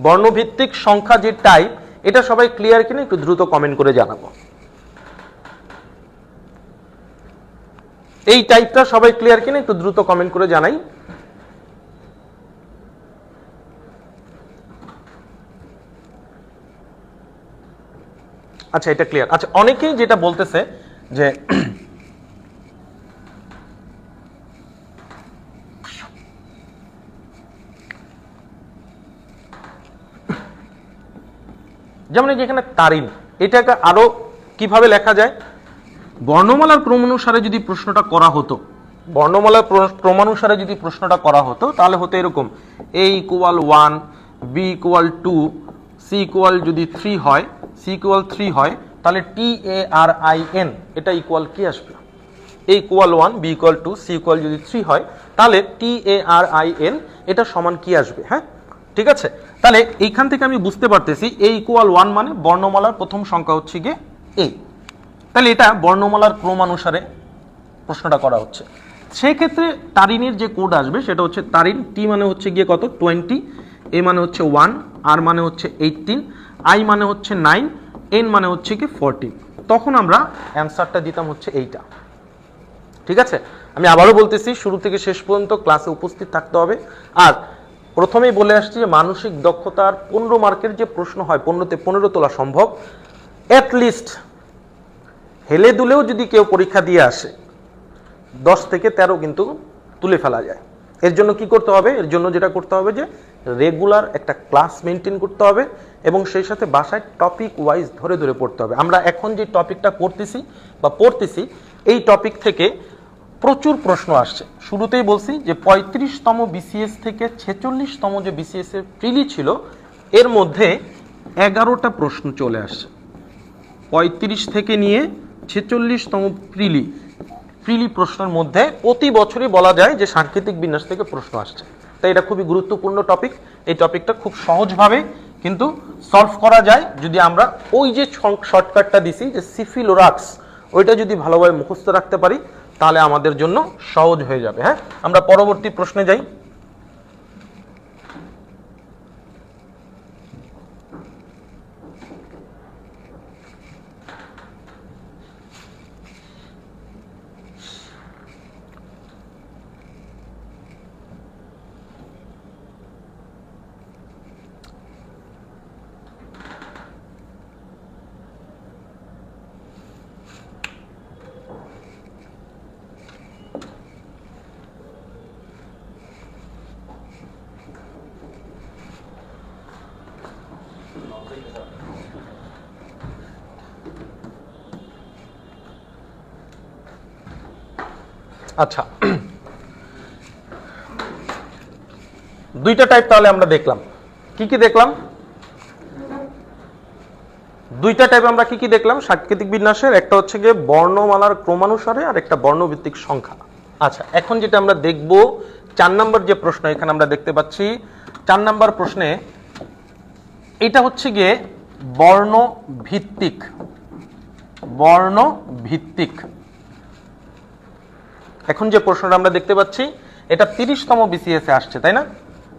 বর্ণভিত্তিক সংখ্যা যে টাইপ, এটা সবাই ক্লিয়ার কিনা একটু দ্রুত কমেন্ট করে জানাবো। এই টাইপটা সবাই ক্লিয়ার কিনা একটু দ্রুত কমেন্ট করে জানাই। আচ্ছা, এটা ক্লিয়ার। আচ্ছা, অনেকেই যেটা বলতেছে যে যেমন এই যে এখানে তারিন, এটাকে আরো কিভাবে লেখা যায়? বর্ণমালার ক্রমানুসারে যদি প্রশ্নটা করা হতো, বর্ণমালার ক্রমানুসারে যদি প্রশ্নটা করা হতো, তাহলে হতো এরকম: a equal 1, b equal 2, c equal যদি 3 হয়, c ইকুয়াল 3 হয়, তাহলে TARIN এটা ইকুয়াল কি আসবে? a equal 1, b equal 2, c equal যদি 3 হয়, তাহলে TARIN এটা সমান কি আসবে? হ্যাঁ, ঠিক আছে। তাহলে এইখান থেকে আমি বুঝতে পারতেছি a ইকুয়াল 1 মানে বর্ণমালার প্রথম সংখ্যা হচ্ছে গিয়ে a, তাহলে এটা বর্ণমালার ক্রমানুসারে প্রশ্নটা করা হচ্ছে। সেই ক্ষেত্রে তারিনের যে কোড আসবে সেটা হচ্ছে তারিন, টি মানে হচ্ছে গিয়ে কত? 20, এ মানে হচ্ছে 1, আর মানে হচ্ছে 18, আই মানে হচ্ছে 9, এন মানে হচ্ছে কি 14। তখন আমরা অ্যান্সারটা দিতাম হচ্ছে এইটা। ঠিক আছে, আমি আবারও বলতেছি, শুরু থেকে শেষ পর্যন্ত ক্লাসে উপস্থিত থাকতে হবে। আর প্রথমেই বলে আসছি যে মানসিক দক্ষতার 15 মার্কের যে প্রশ্ন হয়, 15তে 15 তোলা সম্ভব। অ্যাটলিস্ট হেলে দুলেও যদি কেউ পরীক্ষা দিয়ে আসে, 10 থেকে 13 কিন্তু তুলে ফেলা যায়। এর জন্য কি করতে হবে? এর জন্য যেটা করতে হবে যে রেগুলার একটা ক্লাস মেনটেন করতে হবে এবং সেই সাথে বাসায় টপিক ওয়াইজ ধরে ধরে পড়তে হবে। আমরা এখন যে টপিকটা করতেছি বা পড়তেছি, এই টপিক থেকে প্রচুর প্রশ্ন আসছে। শুরুতেই বলছি যে 35তম বিসিএস থেকে 46তম যে বিসিএস এর প্রিলি ছিল, এর মধ্যে 11টা প্রশ্ন চলে আসছে। 35 থেকে নিয়ে 46তম প্রিলি প্রশ্নের মধ্যে প্রতি বছরই বলা যায় যে সাংকেতিক বিন্যাস থেকে প্রশ্ন আসছে। তাই এটা খুবই গুরুত্বপূর্ণ টপিক। এই টপিকটা খুব সহজভাবে কিন্তু সলভ করা যায় যদি আমরা ওই যে শর্টকাটটা দিছি যে সিফিলোরাক্স, ওইটা যদি ভালোভাবে মুখস্থ রাখতে পারি, তাহলে আমাদের জন্য সহজ হয়ে যাবে। হ্যাঁ, আমরা পরবর্তী প্রশ্নে যাই। আচ্ছা, দুইটা টাইপ তাহলে আমরা দেখলাম। কি কি দেখলাম? দুইটা টাইপ আমরা কি কি দেখলাম সাংকেতিক বিন্যাসের? একটা হচ্ছে গিয়ে বর্ণমালার ক্রমানুসারে, আর একটা বর্ণভিত্তিক সংখ্যা। আচ্ছা, এখন যেটা আমরা দেখব 4 নম্বর যে প্রশ্ন এখানে আমরা দেখতে পাচ্ছি, 4 নম্বর প্রশ্নে এটা হচ্ছে গিয়ে বর্ণভিত্তিক। বর্ণভিত্তিক এখন যে প্রশ্নটা আমরা দেখতে পাচ্ছি এটা 30তম বিসিএস এ আসছে, তাই না?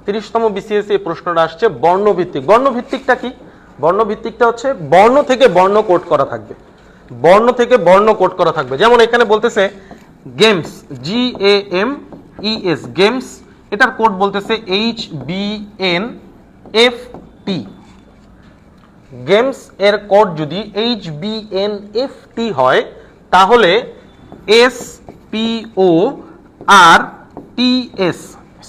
30তম বিসিএস এই প্রশ্নটা আসছে বর্ণভিত্তিক। বর্ণভিত্তিকটা কি? বর্ণভিত্তিকটা হচ্ছে বর্ণ থেকে বর্ণ কোড করা থাকবে, বর্ণ থেকে বর্ণ কোড করা থাকবে। যেমন এখানে বলতেছে গেমস, GAMES, গেমস, এটার কোড বলতেছে HBNFT। গেমস এর কোড যদি HBNFT হয় তাহলে SPORTS,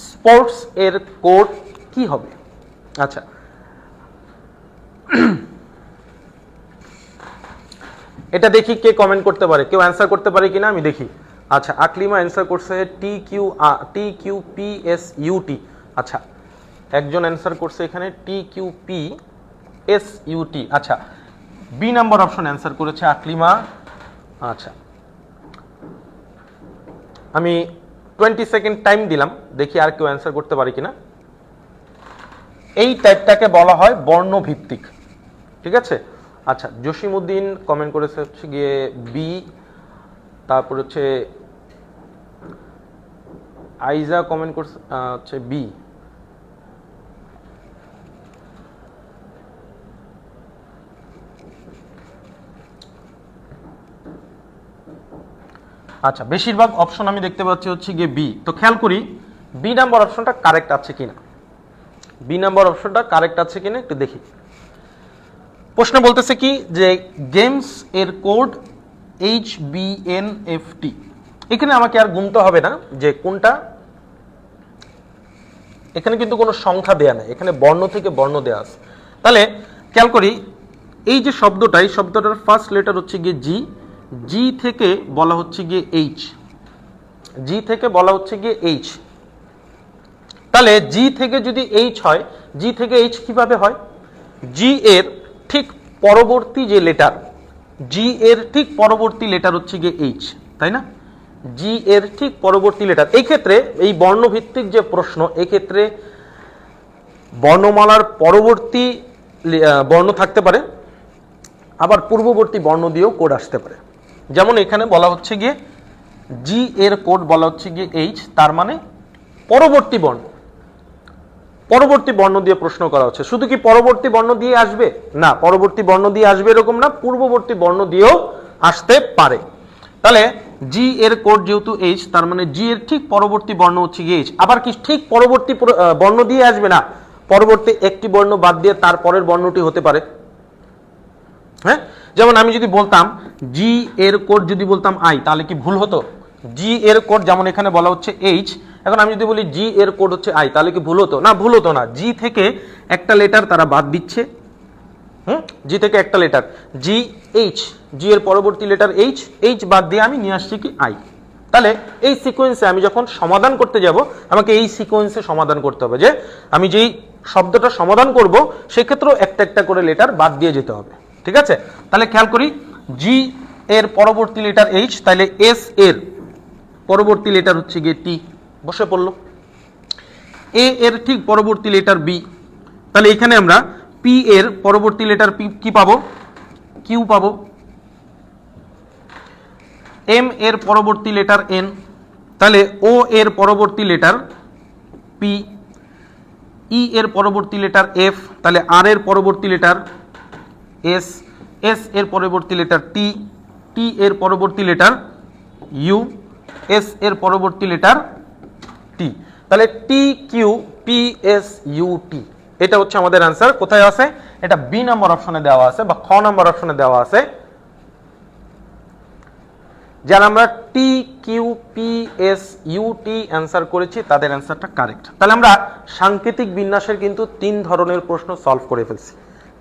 স্পোর্টস এর কোড কি হবে? আচ্ছা, এটা দেখি কে কমেন্ট করতে পারে, কেউ অ্যান্সার করতে পারে কিনা আমি দেখি। আচ্ছা, আকলিমা অ্যান্সার করছে TQPSUT। আচ্ছা, একজন অ্যান্সার করছে এখানে TQPSUT। আচ্ছা, বি নাম্বার অপশন অ্যান্সার করেছে আকলিমা। আচ্ছা, আমি 20 সেকেন্ড টাইম দিলাম, দেখি আর কেউ অ্যান্সার করতে পারে কিনা। এই টাইপটাকে বলা হয় বর্ণভিত্তিক, ঠিক আছে? আচ্ছা, জসিমউদ্দিন কমেন্ট করেছে হচ্ছে গিয়ে বি, তারপর হচ্ছে আইজা কমেন্ট করছে হচ্ছে বি। আচ্ছা, বেশিরভাগ অপশন আমি দেখতে পাচ্ছি হচ্ছে গিয়ে বি। তো খেয়াল করি বি নাম্বার অপশনটা কারেক্ট আছে কিনা, বি নাম্বার অপশনটা কারেক্ট আছে কিনা একটু দেখি। প্রশ্ন বলতেছে কি যে গেমস এর কোড HBNFT। এখানে আমাকে আর গুনতে হবে না যে কোনটা, এখানে কিন্তু কোনো সংখ্যা দেয়া নাই, এখানে বর্ণ থেকে বর্ণ দেয়া আছে। তাহলে খেয়াল করি এই যে শব্দটা, এই শব্দটার ফার্স্ট লেটার হচ্ছে গিয়ে জি, জি থেকে বলা হচ্ছে গিয়ে এইচ, জি থেকে বলা হচ্ছে গিয়ে এইচ। তাহলে জি থেকে যদি এইচ হয়, জি থেকে এইচ কিভাবে হয়? জি এর ঠিক পরবর্তী যে লেটার, জি এর ঠিক পরবর্তী লেটার হচ্ছে গিয়ে এইচ, তাই না? জি এর ঠিক পরবর্তী লেটার। এই ক্ষেত্রে এই বর্ণভিত্তিক যে প্রশ্ন, এই ক্ষেত্রে বর্ণমালার পরবর্তী বর্ণ থাকতে পারে, আবার পূর্ববর্তী বর্ণ দিয়েও কোড আসতে পারে। যেমন এখানে বলা হচ্ছে গিয়ে জি এর কোড বলা হচ্ছে গিয়ে এইচ, তার মানে পরবর্তী বর্ণ, পরবর্তী বর্ণ দিয়ে প্রশ্ন করা হচ্ছে। শুধু কি পরবর্তী বর্ণ দিয়ে আসবে? না, পরবর্তী বর্ণ দিয়ে আসবে এরকম না, পূর্ববর্তী বর্ণ দিয়েও আসতে পারে। তাহলে জি এর কোড যেহেতু এইচ, তার মানে জি এর ঠিক পরবর্তী বর্ণ হচ্ছে গিয়ে এইচ। আবার কি ঠিক পরবর্তী বর্ণ দিয়ে আসবে? না, পরবর্তী একটি বর্ণ বাদ দিয়ে তার পরের বর্ণটি হতে পারে। হ্যাঁ, যেমন আমি যদি বলতাম জি এর কোড যদি বলতাম আই, তাহলে কি ভুল হতো? জি এর কোড যেমন এখানে বলা হচ্ছে এইচ, এখন আমি যদি বলি জি এর কোড হচ্ছে আই, তাহলে কি ভুল হতো? না, ভুল হতো না। জি থেকে একটা লেটার তারা বাদ দিচ্ছে, জি থেকে একটা লেটার, জি এইচ, জি এর পরবর্তী লেটার এইচ, এইচ বাদ দিয়ে আমি নিয়ে আসছি কি আই। তাহলে এই সিকোয়েন্সে আমি যখন সমাধান করতে যাব, আমাকে এই সিকোয়েন্সে সমাধান করতে হবে, যে আমি যেই শব্দটা সমাধান করব সেক্ষেত্রেও একটা একটা করে লেটার বাদ দিয়ে যেতে হবে, ঠিক আছে? তাহলে খেয়াল করি জি এর পরবর্তী লেটার এইচ, তাহলে এস এর পরবর্তী লেটার হচ্ছে গিয়ে টি, বসে পড়লো। এ এর ঠিক পরবর্তী লেটার বি, তাহলে এখানে আমরা পি এর পরবর্তী লেটার পি কি পাবো? কিউ পাবো। এম এর পরবর্তী লেটার এন, তাহলে ও এর পরবর্তী লেটার পি। ই এর পরবর্তী লেটার এফ, তাহলে আর এর পরবর্তী লেটার এস। এস এর পরবর্তী লেটার টি, টি এর পরবর্তী লেটার ইউ, এস এর পরবর্তী লেটার টি। তাহলে T Q P S U T, এটা হচ্ছে আমাদের অ্যান্সার। কোথায় আছে? এটা বি নাম্বার অপশনে দেওয়া আছে বা খ নাম্বার অপশনে দেওয়া আছে। যারা আমরা T Q P S U T answer করেছি তাদের অ্যান্সারটা কারেক্ট। তাহলে আমরা সাংকেতিক বিন্যাসের কিন্তু 3 ধরনের প্রশ্ন সলভ করে ফেলছি,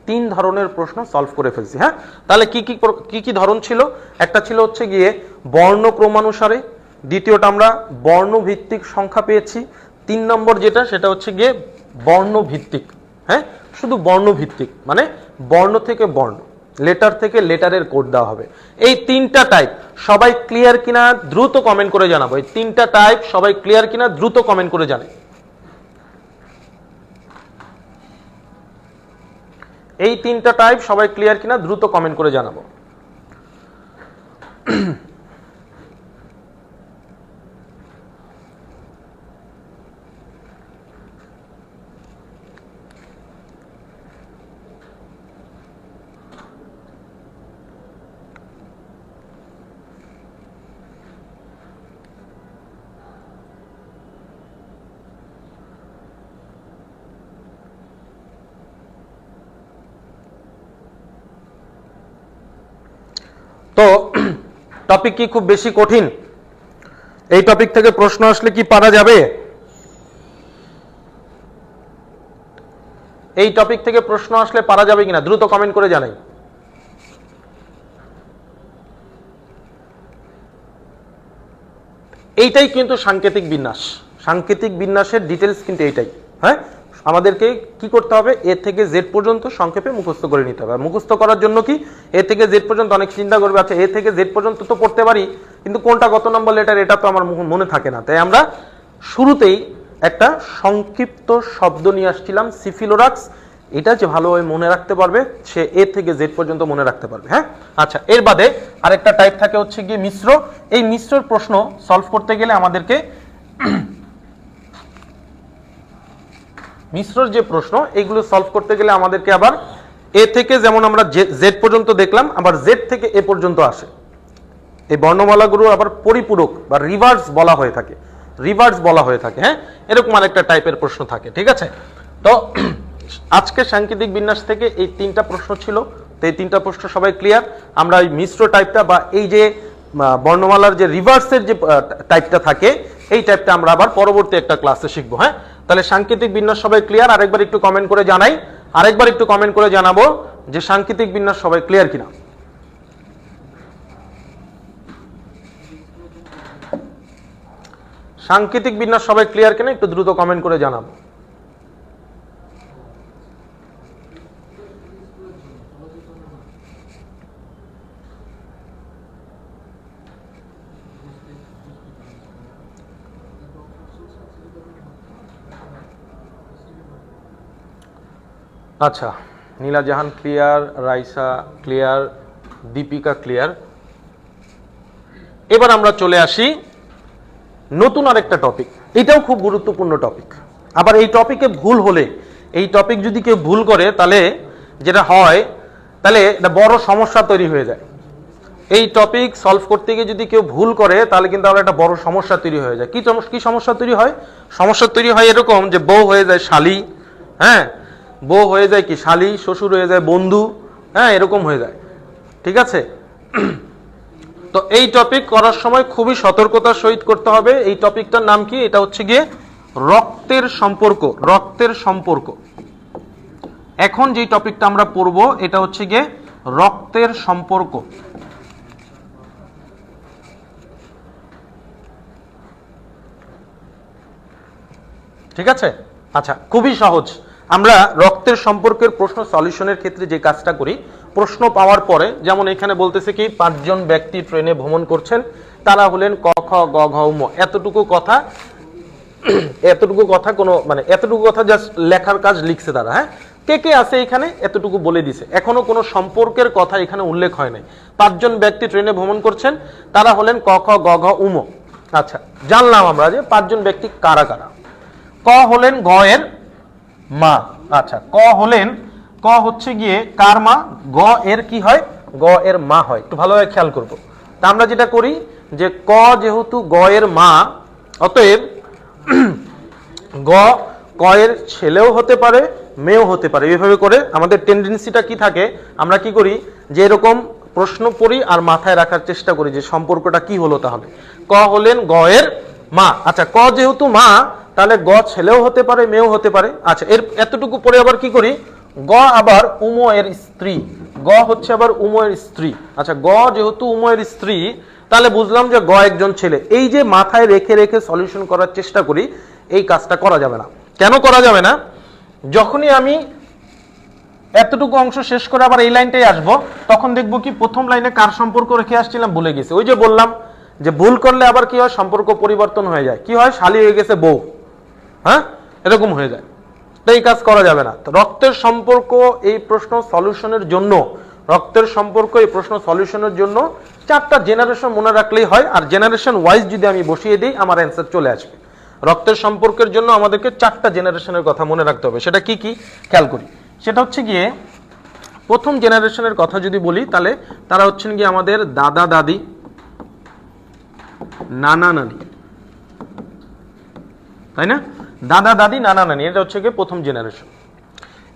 3 ধরনের প্রশ্ন সলভ করে ফেলছি। হ্যাঁ, তাহলে কি কি ধরন ছিল? একটা ছিল হচ্ছে গিয়ে বর্ণ ক্রমানুসারে, দ্বিতীয়টা আমরা বর্ণভিত্তিক সংখ্যা পেয়েছি। 3 নম্বর যেটা সেটা হচ্ছে গিয়ে বর্ণভিত্তিক, হ্যাঁ, শুধু বর্ণভিত্তিক মানে বর্ণ থেকে বর্ণ, লেটার থেকে লেটারের কোড দেওয়া হবে। এই 3টা টাইপ সবাই ক্লিয়ার কিনা দ্রুত কমেন্ট করে জানাবো। এই 3টা টাইপ সবাই ক্লিয়ার কিনা দ্রুত কমেন্ট করে জানাই। এই 3টা টাইপ সবাই ক্লিয়ার কিনা দ্রুত কমেন্ট করে জানাবো। তো টপিক কি খুব বেশি কঠিন? এই টপিক থেকে প্রশ্ন আসলে কি পারা যাবে? এই টপিক থেকে প্রশ্ন আসলে পারা যাবে কিনা দ্রুত কমেন্ট করে জানাই। এইটাই কিন্তু সাংকেতিক বিন্যাস। সাংকেতিক বিন্যাসের ডিটেলস কিন্তু এইটাই। হ্যাঁ, আমাদেরকে কি করতে হবে, এ থেকে জেড পর্যন্ত সংক্ষেপে মুখস্থ করে নিতে হবে। মুখস্থ করার জন্য কি, এ থেকে জেড পর্যন্ত অনেক চিন্তা করবে, আচ্ছা এ থেকে জেড পর্যন্ত তো পড়তে পারি, কিন্তু কোনটা কত নম্বর লেটার এটা তো আমার মনে থাকে না। তাই আমরা শুরুতেই একটা সংক্ষিপ্ত শব্দ নিয়ে আসছিলাম, সিফিলোরাক্স। এটা যে ভালোভাবে মনে রাখতে পারবে সে এ থেকে জেড পর্যন্ত মনে রাখতে পারবে। হ্যাঁ, আচ্ছা, এর বাদে আরেকটা টাইপ থাকে হচ্ছে গিয়ে মিশ্র। এই মিশ্রর প্রশ্ন সলভ করতে গেলে আমাদেরকে মিশ্রর যে প্রশ্ন এইগুলো সলভ করতে গেলে আমাদেরকে আবার এ থেকে, যেমন আমরা জেড পর্যন্ত দেখলাম, আবার জেড থেকে এ পর্যন্ত আসে। এই বর্ণমালাগুলো আবার পরিপূরক বা রিভার্স বলা হয়ে থাকে, রিভার্স বলা হয়ে থাকে। হ্যাঁ, এরকম আরেকটা টাইপের প্রশ্ন থাকে। ঠিক আছে, তো আজকে সাংকেতিক বিন্যাস থেকে এই 3টা প্রশ্ন ছিল। তো এই 3টা প্রশ্ন সবাই ক্লিয়ার। আমরা এই মিশ্র টাইপটা বা এই যে বর্ণমালার যে রিভার্সের যে টাইপটা থাকে, এই টাইপটা আমরা আবার পরবর্তী একটা ক্লাসে শিখবো। হ্যাঁ, তাহলে সাংকেতিক বিন্যাস সবাই ক্লিয়ার? আরেকবার একটু কমেন্ট করে জানাই, আরেকবার একটু কমেন্ট করে জানাবো যে সাংকেতিক বিন্যাস সবাই ক্লিয়ার কিনা। সাংকেতিক বিন্যাস সবাই ক্লিয়ার কিনা একটু দ্রুত কমেন্ট করে জানাবো। আচ্ছা, Nila Jahan clear, Raisa clear, Dipika clear. এবার আমরা চলে আসি নতুন আরেকটা টপিক। এটাও খুব গুরুত্বপূর্ণ টপিক। আবার এই টপিকে ভুল হলে, এই টপিক যদি কেউ ভুল করে তাহলে যেটা হয়, তাহলে একটা বড় সমস্যা তৈরি হয়ে যায়। এই টপিক সলভ করতে গিয়ে যদি কেউ ভুল করে তাহলে কিন্তু আবার একটা বড় সমস্যা তৈরি হয়ে যায়। কি সমস্যা তৈরি হয়? সমস্যা তৈরি হয় এরকম যে বউ হয়ে যায় শালি, হ্যাঁ, বউ হয়ে যায় কি শালি, শ্বশুর হয়ে যায় বন্ধু, হ্যাঁ, এরকম হয়ে যায়। ঠিক আছে, তো এই টপিক করার সময় খুবই সতর্কতার সহিত করতে হবে। এই টপিকটার নাম কি? এটা হচ্ছে গিয়ে রক্তের সম্পর্ক। রক্তের সম্পর্ক। এখন যে টপিকটা আমরা পড়বো এটা হচ্ছে গিয়ে রক্তের সম্পর্ক। ঠিক আছে, আচ্ছা, খুবই সহজ। আমরা রক্তের সম্পর্কের প্রশ্ন সলিউশনের ক্ষেত্রে যে কাজটা করি, প্রশ্ন পাওয়ার পরে, যেমন এখানে বলতেছে কি 5 জন ব্যক্তি ট্রেনে ভ্রমণ করছেন, তারা হলেন ক খ গ ঘ ম। এতটুকু কথা কোনো মানে এতটুকু কথা জাস্ট লেখার কাজ লিখছে তারা। হ্যাঁ, কে কে আছে এখানে এতটুকু বলে দিছে, এখনো কোনো সম্পর্কের কথা এখানে উল্লেখ হয় নাই। 5 জন ব্যক্তি ট্রেনে ভ্রমণ করছেন, তারা হলেন ক খ গ ঘ উম। আচ্ছা, জানলাম আমরা যে 5 জন ব্যক্তি কারা কারা। ক হলেন গ এর মা। আচ্ছা, ক হচ্ছে গিয়ে কার মা? গ এর কি হয়? গ এর মা হয়। একটু ভালোভাবে খেয়াল করবো। তা আমরা যেটা করি যে ক যেহেতু গ এর মা, অতএব ক এর ছেলেও হতে পারে মেয়েও হতে পারে। এইভাবে করে আমাদের টেন্ডেন্সিটা কি থাকে, আমরা কি করি যে এরকম প্রশ্ন পড়ি আর মাথায় রাখার চেষ্টা করি যে সম্পর্কটা কি হলো। তাহলে ক হলেন গ এর মা। আচ্ছা, ক যেহেতু মা তাহলে গ ছেলেও হতে পারে মেয়েও হতে পারে। আচ্ছা, এর এতটুকু পরে আবার কি করি, গ আবার উম এর স্ত্রী। গ হচ্ছে আবার উম এর স্ত্রী। আচ্ছা, গ যেহেতু উম এর স্ত্রী, তাহলে বুঝলাম যে গ একজন ছেলে। এই যে মাথায় রেখে রেখে সলিউশন করার চেষ্টা করি, এই কাজটা করা যাবে না। কেন করা যাবে না? যখনই আমি এতটুকু অংশ শেষ করে আবার এই লাইনটাই আসবো, তখন দেখবো কি প্রথম লাইনে কার সম্পর্ক রেখে আসছিলাম ভুলে গেছি। ওই যে বললাম যে ভুল করলে আবার কি হয়, সম্পর্ক পরিবর্তন হয়ে যায়, কি হয়, শালী হয়ে গেছে বউ, হ্যাঁ, এরকম হয়ে যায়। তো এই কাজ করা যাবে না। তো রক্তের সম্পর্ক এই প্রশ্ন সলিউশনের জন্য, রক্তের সম্পর্ক এই প্রশ্ন সলিউশনের জন্য 4টা জেনারেশন মনে রাখলেই হয়। আর জেনারেশন ওয়াইজ যদি আমি বসিয়ে দিই আমার অ্যান্সার চলে আসবে। রক্তের সম্পর্কের জন্য আমাদেরকে 4টা জেনারেশনের কথা মনে রাখতে হবে। সেটা কি কি খেয়াল করি। সেটা হচ্ছে গিয়ে প্রথম জেনারেশনের কথা যদি বলি, তাহলে তারা হচ্ছেন গিয়ে আমাদের দাদা দাদি, নানা নানি, তাই না? দাদা দাদি নানা নানি, এটা হচ্ছে গিয়ে প্রথম জেনারেশন।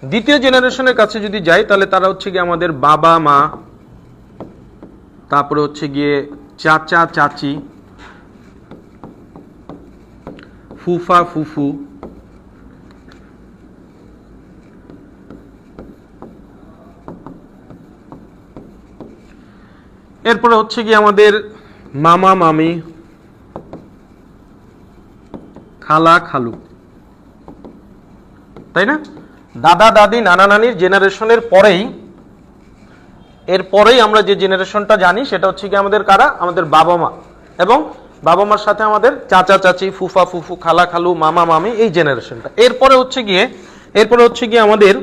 দ্বিতীয় জেনারেশনের কাছে যদি যাই, তাহলে তারা হচ্ছে গিয়ে আমাদের বাবা মা, তারপরে হচ্ছে গিয়ে চাচা চাচি, ফুফা ফুফু, এরপরে হচ্ছে গিয়ে আমাদের মামা মামি, খালা খালু, তাই না? দাদা দাদি নানা নানির জেনারেশনের পরেই, এরপরেই আমরা যে জেনারেশনটা জানি সেটা হচ্ছে কি আমাদের কারা, আমাদের বাবা মা, এবং বাবা মার সাথে আমাদের চাচা চাচি, ফুফা ফুফু, খালা খালু, মামা মামি, এই জেনারেশনটা। এরপরে হচ্ছে গিয়ে আমাদের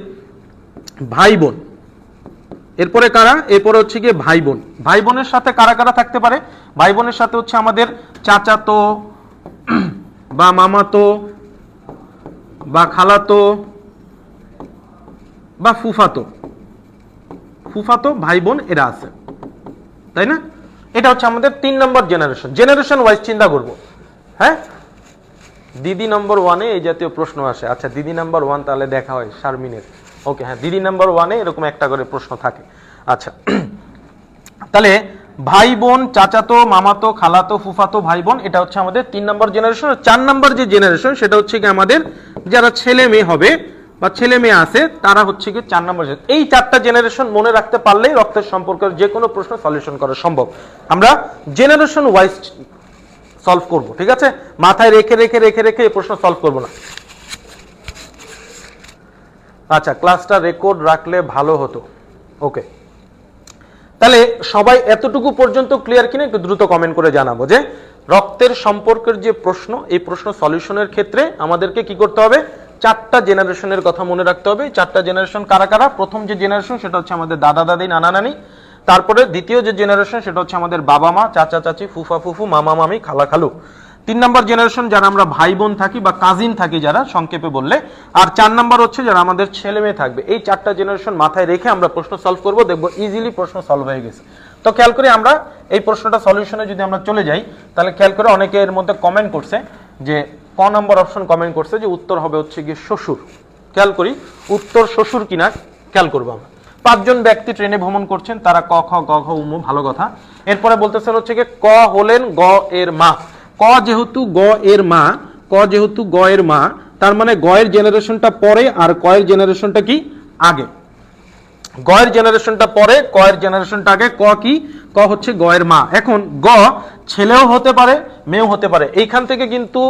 ভাই বোন। এরপরে কারা? এরপরে হচ্ছে গিয়ে ভাই বোন। ভাই বোনের সাথে কারা কারা থাকতে পারে? ভাই বোনের সাথে হচ্ছে আমাদের চাচাতো বা মামাতো বা খালাতো বা ফুফাতো ভাই বোন এরা আছে, তাই না? এটা হচ্ছে আমাদের 3 নম্বর জেনারেশন। জেনারেশন ওয়াইজ চিন্তা করব। হ্যাঁ, দিদি নম্বর 1-এ এই জাতীয় প্রশ্ন আসে। আচ্ছা, দিদি নাম্বার 1 তাহলে দেখা হয় শারমিনের। ওকে, হ্যাঁ, দিদি নাম্বার 1-এ এরকম একটা করে প্রশ্ন থাকে। আচ্ছা, তাহলে ভাই বোন, চাচাতো, মামাতো, খালাতো, ফুফাতো ভাই বোন, এটা হচ্ছে আমাদের 3 নম্বর জেনারেশন। 4 নম্বর যে জেনারেশন সেটা হচ্ছে কি আমাদের যারা ছেলে মেয়ে হবে বা ছেলে মেয়ে আছে, তারা হচ্ছে কি 4 নম্বর। এই 4টা জেনারেশন মনে রাখতে পারলেই রক্তের সম্পর্কের যে কোনো প্রশ্ন সলিউশন করা সম্ভব। আমরা জেনারেশন ওয়াইজ সলভ করব, ঠিক আছে? মাথায় রেখে রেখে রেখে রেখে এই প্রশ্ন সলভ করব না। আচ্ছা, ক্লাসটা রেকর্ড রাখলে ভালো হতো। ওকে, তাহলে সবাই এতটুকু পর্যন্ত ক্লিয়ার কিনা একটু দ্রুত কমেন্ট করে জানাবো যে রক্তের সম্পর্কের যে প্রশ্ন, এই প্রশ্ন সলিউশনের ক্ষেত্রে আমাদেরকে কি করতে হবে? 4টা জেনারেশনের কথা মনে রাখতে হবে। 4টা জেনারেশন কারা কারা? প্রথম যে জেনারেশন সেটা হচ্ছে আমাদের দাদা দাদি নানা নানি। তারপরে দ্বিতীয় যে জেনারেশন সেটা হচ্ছে আমাদের বাবা মা, চাচা চাচি, ফুফা ফুফু, মামা মামি, খালা খালু। 3 নম্বর জেনারেশন যারা আমরা ভাই বোন থাকি বা কাজিন থাকি যারা, সংক্ষেপে বললে। আর 4 নম্বর হচ্ছে যারা আমাদের ছেলে মেয়ে থাকবে। এই 4টা জেনারেশন মাথায় রেখে আমরা প্রশ্ন সলভ করব, দেখবো ইজিলি প্রশ্ন সলভ হয়ে গেছে। তো খেয়াল করি আমরা এই প্রশ্নটা সলিউশনে যদি আমরা চলে যাই, তাহলে খেয়াল করে অনেকে এর মধ্যে কমেন্ট করছে যে ক নম্বর অপশন কমেন্ট করছে যে উত্তর হবে হচ্ছে গিয়ে শ্বশুর। খেয়াল করি উত্তর শ্বশুর কিনা খেয়াল করবো আমরা। 5 জন ব্যক্তি ট্রেনে ভ্রমণ করছেন, তারা ক খ গ ঘ উম, ভালো কথা। এরপরে বলতেছেন হচ্ছে গিয়ে ক হলেন গ এর মা। ক যেহেতু গ এর মা, তার মানে গ এর জেনারেশনটা পরে আর ক এর জেনারেশনটা কি আগে। গ এর জেনারেশনটা পরে, ক এর জেনারেশনটা আগে। ক কি? ক হচ্ছে গ এর মা। এখন গ ছেলেও হতে পারে মেয়েও হতে পারে। এইখান থেকে কিন্তু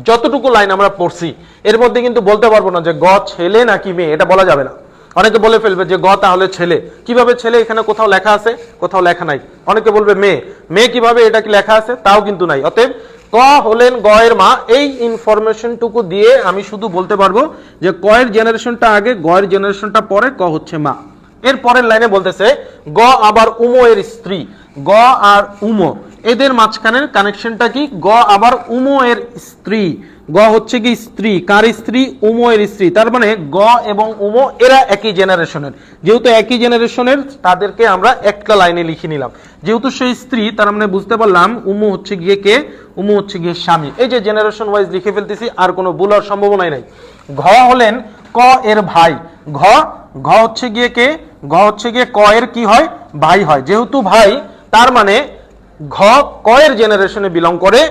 যতটুকু লাইন আমরা পড়ছি এর মধ্যে কিন্তু বলতে পারবো না যে গ ছেলে নাকি মেয়ে, এটা বলা যাবে না। অনেকে বলে ফেলবে যে গ তাহলে ছেলে। কিভাবে ছেলে? এখানে কোথাও লেখা আছে? কোথাও লেখা নাই। অনেকে বলবে মেয়ে, মেয়ে কিভাবে? এটা কি লেখা আছে? তাও কিন্তু নাই। অতএব ক হলেন গ এর মা, এই ইনফরমেশনটুকু দিয়ে আমি শুধু বলতে পারবো যে ক এর জেনারেশনটা আগে, গ এর জেনারেশনটা পরে, ক হচ্ছে মা। এর পরের লাইনে বলতেছে গ আবার উমো এর স্ত্রী। গ আর উমো এদের মাঝখানের কানেকশনটা কি? গ আবার উমো এর স্ত্রী। গ হচ্ছে কি স্ত্রী, কার স্ত্রী? উমো এর স্ত্রী। তার মানে গ এবং উমো এরা একই জেনারেশনের। যেহেতু একই জেনারেশনের, তাদেরকে আমরা একটা লাইনে লিখে নিলাম। যেহেতু সেই স্ত্রী, তার মানে বুঝতে পারলাম উমো হচ্ছে গিয়ে কে? উমো হচ্ছে গিয়ে স্বামী। এই যে জেনারেশন ওয়াইজ লিখে ফেলতেছি, আর কোনো ভুল হওয়ার সম্ভাবনাই নাই। ঘ হলেন ক এর ভাই। ঘ হচ্ছে গিয়ে কে? ঘ হচ্ছে গিয়ে ক এর কি হয়? ভাই হয়। যেহেতু ভাই, তার মানে ঘ ক এর জেনারেশনে বিলং করে।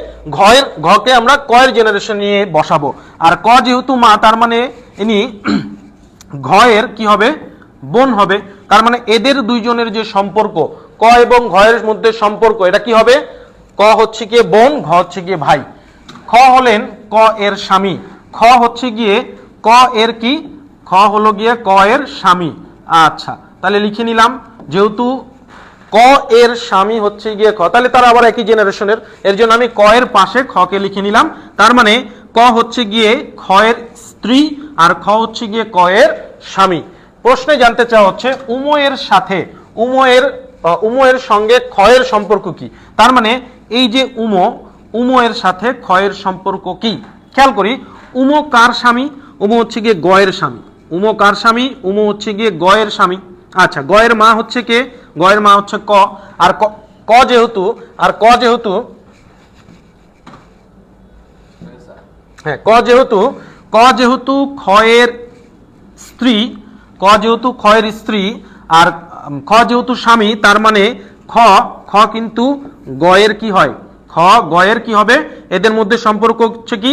ঘকে আমরা ক এর জেনারেশন নিয়ে বসাবো। আর ক যেহেতু মা, তার মানে ইনি ঘ এর কি হবে? বোন হবে। তার মানে এদের দুইজনের যে সম্পর্ক, ক ক এবং ঘ এর মধ্যে সম্পর্ক, এটা কি হবে? ক হচ্ছে গিয়ে বোন, ঘ হচ্ছে গিয়ে ভাই। খ হলেন ক এর স্বামী, খ হচ্ছে গিয়ে ক এর কি, খ হলো গিয়ে ক এর স্বামী। আচ্ছা, তাহলে লিখে নিলাম, যেহেতু ক এর স্বামী হচ্ছে গিয়ে খ, তাহলে তারা আবার একই জেনারেশনের, এর জন্য আমি ক এর পাশে খ কে লিখে নিলাম। তার মানে ক হচ্ছে গিয়ে খ এর স্ত্রী আর খ হচ্ছে গিয়ে ক এর স্বামী। প্রশ্নে জানতে চাওয়া হচ্ছে উময়ের সাথে উময়ের সঙ্গে খ এর সম্পর্ক কি। তার মানে এই যে উময়ের সাথে খ এর সম্পর্ক কি, খেয়াল করি। উম কার স্বামী? উম হচ্ছে গিয়ে গ এর স্বামী। উম কার স্বামী? উম হচ্ছে গিয়ে গ এর স্বামী। আচ্ছা, গ এর মা হচ্ছে কে? গ এর মা হচ্ছে ক। আর ক যেহেতু হ্যাঁ, ক যেহেতু খ এর স্ত্রী, ক যেহেতু খ এর স্ত্রী আর খ যেহেতু স্বামী, তার মানে খ কিন্তু গ এর কি হয়? খ গ এর কি হবে? এদের মধ্যে সম্পর্ক হচ্ছে কি,